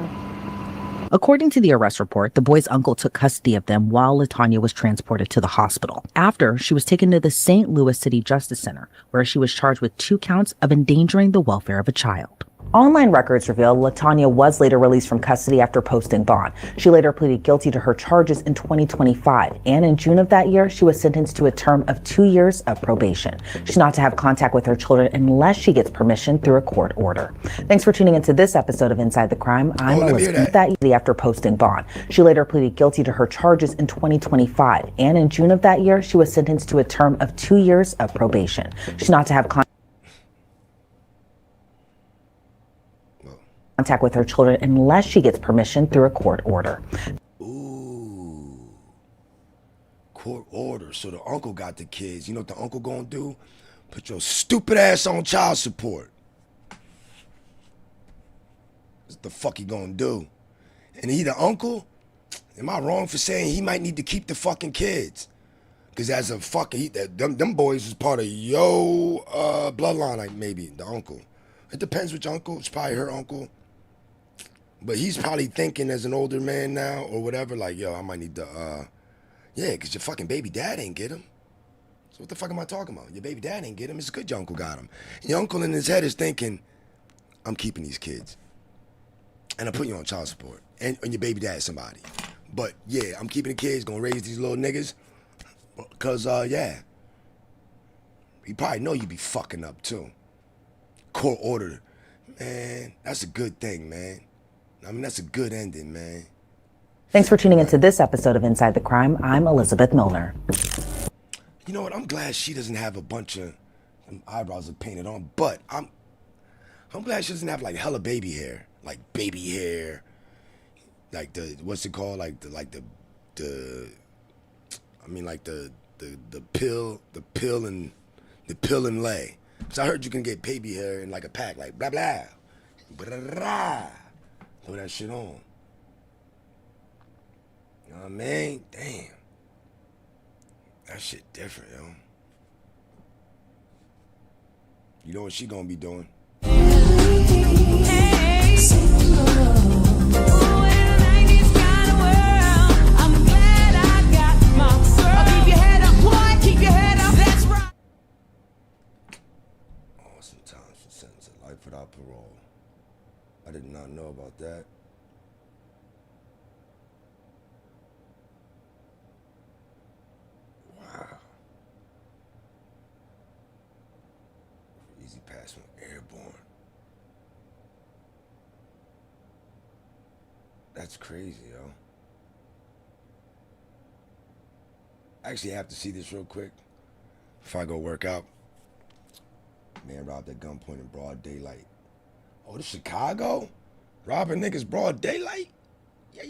According to the arrest report, the boy's uncle took custody of them while LaTanya was transported to the hospital. After, she was taken to the St. Louis City Justice Center, where she was charged with 2 counts of endangering the welfare of a child. Online records reveal LaTanya was later released from custody after posting bond. She later pleaded guilty to her charges in 2025, and in June of that year, she was sentenced to a term of 2 years of probation. She's not to have contact with her children unless she gets permission through a court order. Thanks for tuning into this episode of Inside the Crime. I'm Elizabeth. That year after posting bond, she later pleaded guilty to her charges in 2025, and in June of that year, she was sentenced to a term of 2 years of probation. She's not to have contact with her children unless she gets permission through a court order. Ooh. Court order. So the uncle got the kids. You know what the uncle gonna do? Put your stupid ass on child support. What the fuck he gonna do? And he the uncle? Am I wrong for saying he might need to keep the fucking kids? Because as a fucking, them boys is part of your bloodline, like maybe, the uncle. It depends which uncle. It's probably her uncle. But he's probably thinking as an older man now or whatever, like, yo, I might need to, yeah, because your fucking baby dad ain't get him. So what the fuck am I talking about? Your baby dad ain't get him. It's good your uncle got him. And your uncle in his head is thinking, I'm keeping these kids. And I'm putting you on child support. And your baby dad's somebody. But, yeah, I'm keeping the kids, gonna raise these little niggas. Because, yeah. He probably know you be fucking up, too. Court order. Man, that's a good thing, man. I mean, that's a good ending, man. Thanks for tuning into this episode of Inside the Crime. I'm Elizabeth Milner. You know what? I'm glad she doesn't have a bunch of eyebrows painted on, but I'm glad she doesn't have like hella baby hair, like baby hair, like the what's it called, like the pill and lay. So I heard you can get baby hair in like a pack, like blah blah, blah blah. Throw that shit on. You know what I mean? Damn. That shit different, yo. You know what she gonna be doing. Sometimes she sentenced to life without parole. I did not know about that. Wow. Easy pass from airborne. That's crazy, yo. I actually have to see this real quick before I go work out. Man robbed at gunpoint in broad daylight. Oh, this Chicago? Robbing niggas broad daylight? Yeah.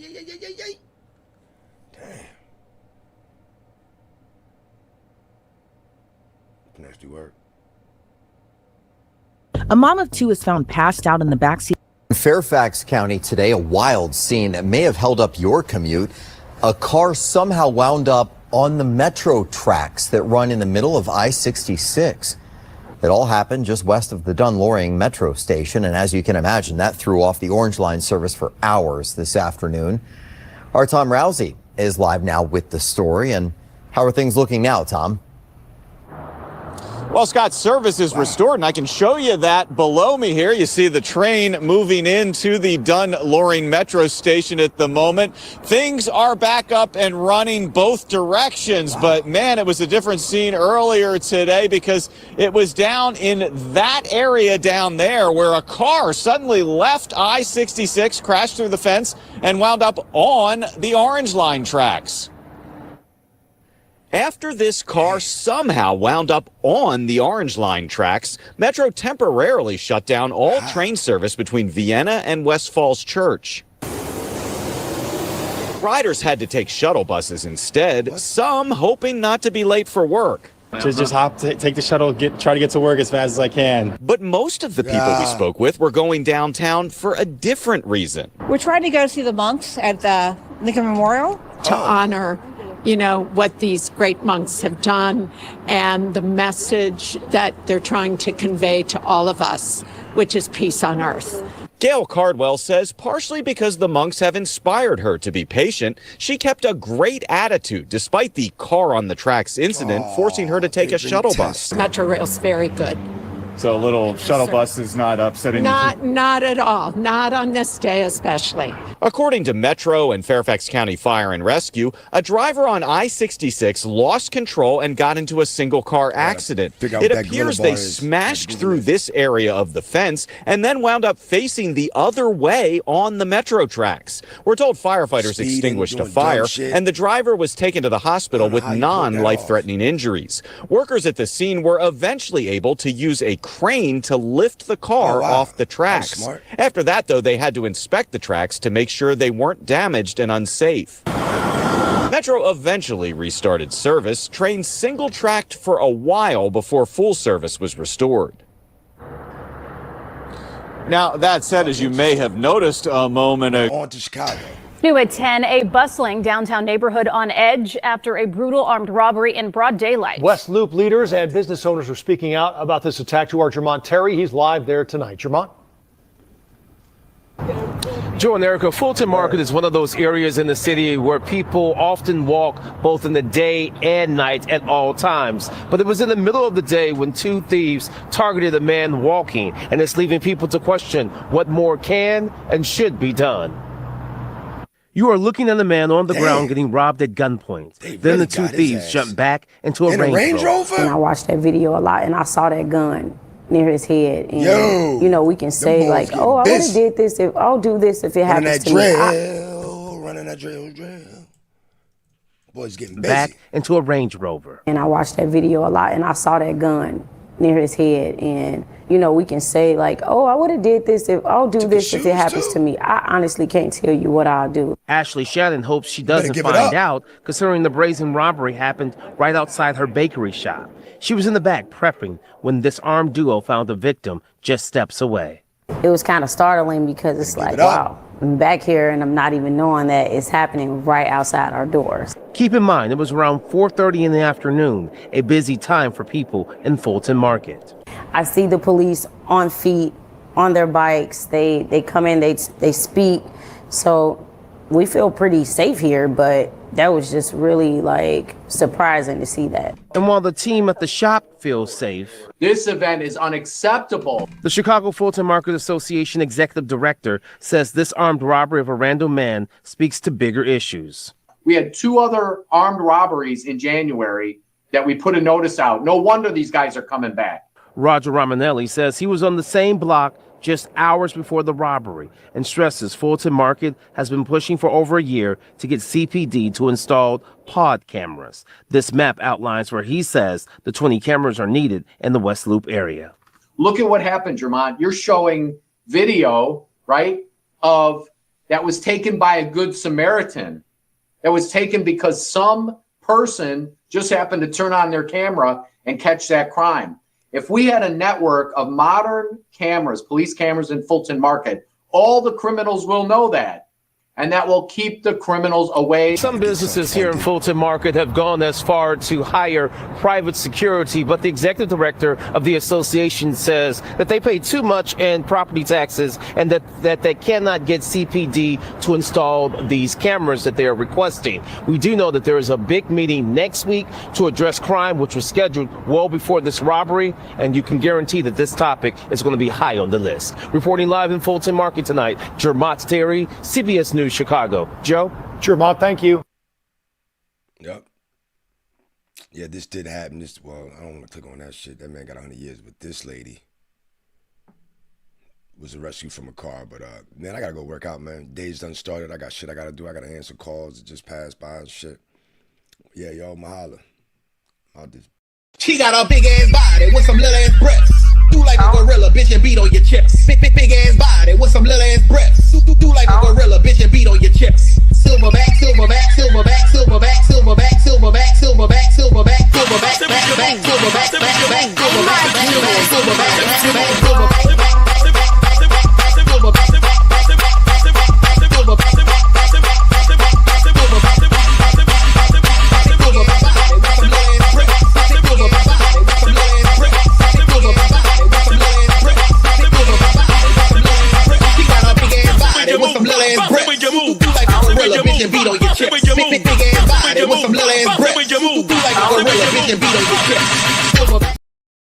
Damn. Nasty work. A mom of two is found passed out in the backseat. In Fairfax County today, a wild scene that may have held up your commute. A car somehow wound up on the metro tracks that run in the middle of I-66. It all happened just west of the Dunn-Loring metro station, and as you can imagine, that threw off the Orange Line service for hours this afternoon. Our Tom Rousey is live now with the story, and how are things looking now, Tom? Well, Scott, service is restored, and I can show you that below me here. You see the train moving into the Dunn-Loring metro station at the moment. Things are back up and running both directions, but man, it was a different scene earlier today because it was down in that area down there where a car suddenly left I-66, crashed through the fence, and wound up on the Orange Line tracks. After this car somehow wound up on the Orange Line tracks, Metro temporarily shut down all train service between Vienna and West Falls Church. Riders had to take shuttle buses instead, some hoping not to be late for work. Just take the shuttle, try to get to work as fast as I can. But most of the people we spoke with were going downtown for a different reason. We're trying to go see the monks at the Lincoln Memorial. To honor, what these great monks have done and the message that they're trying to convey to all of us, which is peace on earth. Gail Cardwell says partially because the monks have inspired her to be patient, she kept a great attitude despite the car on the tracks incident forcing her to take a shuttle bus. Metro Rail's very good. So a little shuttle bus is not upsetting you? Not at all. Not on this day especially. According to Metro and Fairfax County Fire and Rescue, a driver on I-66 lost control and got into a single-car accident. It appears they smashed through this area of the fence and then wound up facing the other way on the Metro tracks. We're told firefighters extinguished a fire, and the driver was taken to the hospital with non-life-threatening injuries. Workers at the scene were eventually able to use a crane to lift the car off the tracks. After that, though, they had to inspect the tracks to make sure they weren't damaged and unsafe. Metro eventually restarted service. Trains single-tracked for a while before full service was restored. Now, that said, as you may have noticed a moment ago, on to Chicago. New at 10, a bustling downtown neighborhood on edge after a brutal armed robbery in broad daylight. West Loop leaders and business owners are speaking out about this attack. To our Jermont Terry, he's live there tonight. Jermont? Joe and Erica, Fulton Market is one of those areas in the city where people often walk both in the day and night at all times. But it was in the middle of the day when two thieves targeted a man walking, and it's leaving people to question what more can and should be done. You are looking at a man on the ground getting robbed at gunpoint. Then the two thieves jumped back into a Range Rover. And I watched that video a lot, and I saw that gun near his head. And, we can say, like, oh, I would have did this if I'll do this if it happens to me. Running that drill. Boy's getting busy. Back into a Range Rover. And I watched that video a lot, and I saw that gun near his head. And, we can say, like, oh, I would have did this if I'll do this if it happens to me. I honestly can't tell you what I'll do. Ashley Shannon hopes she doesn't find out, considering the brazen robbery happened right outside her bakery shop. She was in the back prepping when this armed duo found the victim just steps away. It was kind of startling because it's like, wow, I'm back here and I'm not even knowing that it's happening right outside our doors. Keep in mind, it was around 4:30 in the afternoon, a busy time for people in Fulton Market. I see the police on feet, on their bikes. They come in, they speak. So we feel pretty safe here, but that was just really surprising to see that. And while the team at the shop feels safe, this event is unacceptable. The Chicago Fulton Market Association executive director says this armed robbery of a random man speaks to bigger issues. We had 2 other armed robberies in January that we put a notice out. No wonder these guys are coming back. Roger Romanelli says he was on the same block just hours before the robbery and stresses Fulton Market has been pushing for over a year to get CPD to install pod cameras. This map outlines where he says the 20 cameras are needed in the West Loop area. Look at what happened, Jermont. You're showing video, right, of that was taken by a good Samaritan. That was taken because some person just happened to turn on their camera and catch that crime. If we had a network of modern cameras, police cameras in Fulton Market, all the criminals will know that. And that will keep the criminals away. Some businesses here in Fulton Market have gone as far to hire private security, but the executive director of the association says that they pay too much in property taxes and that they cannot get CPD to install these cameras that they are requesting. We do know that there is a big meeting next week to address crime, which was scheduled well before this robbery, and you can guarantee that this topic is going to be high on the list. Reporting live in Fulton Market tonight, Jermont Terry, CBS News Chicago. Joe? Jermont, thank you. Yep. Yeah, this did happen. Well, I don't want to click on that shit. That man got 100 years, but this lady was rescued from a car. But, man, I got to go work out, man. Day's done started. I got shit I got to do. I got to answer calls that just passed by and shit. Yeah, yo, mahalo. She got a big ass body with some little ass breasts. Do like a gorilla, bitch, and beat on your chest. Big ass body with some little ass breasts. Do like a gorilla, bitch, and beat on your chest. Silverback, silverback, silverback, silverback, silverback, silverback, silverback, silverback, silverback, silverback, silverback, silverback, with some little ass breasts. Do like a gorilla, bitch, and beat on your chest. Big ass body with some little ass breasts. Do like a gorilla, bitch, and beat on your chest.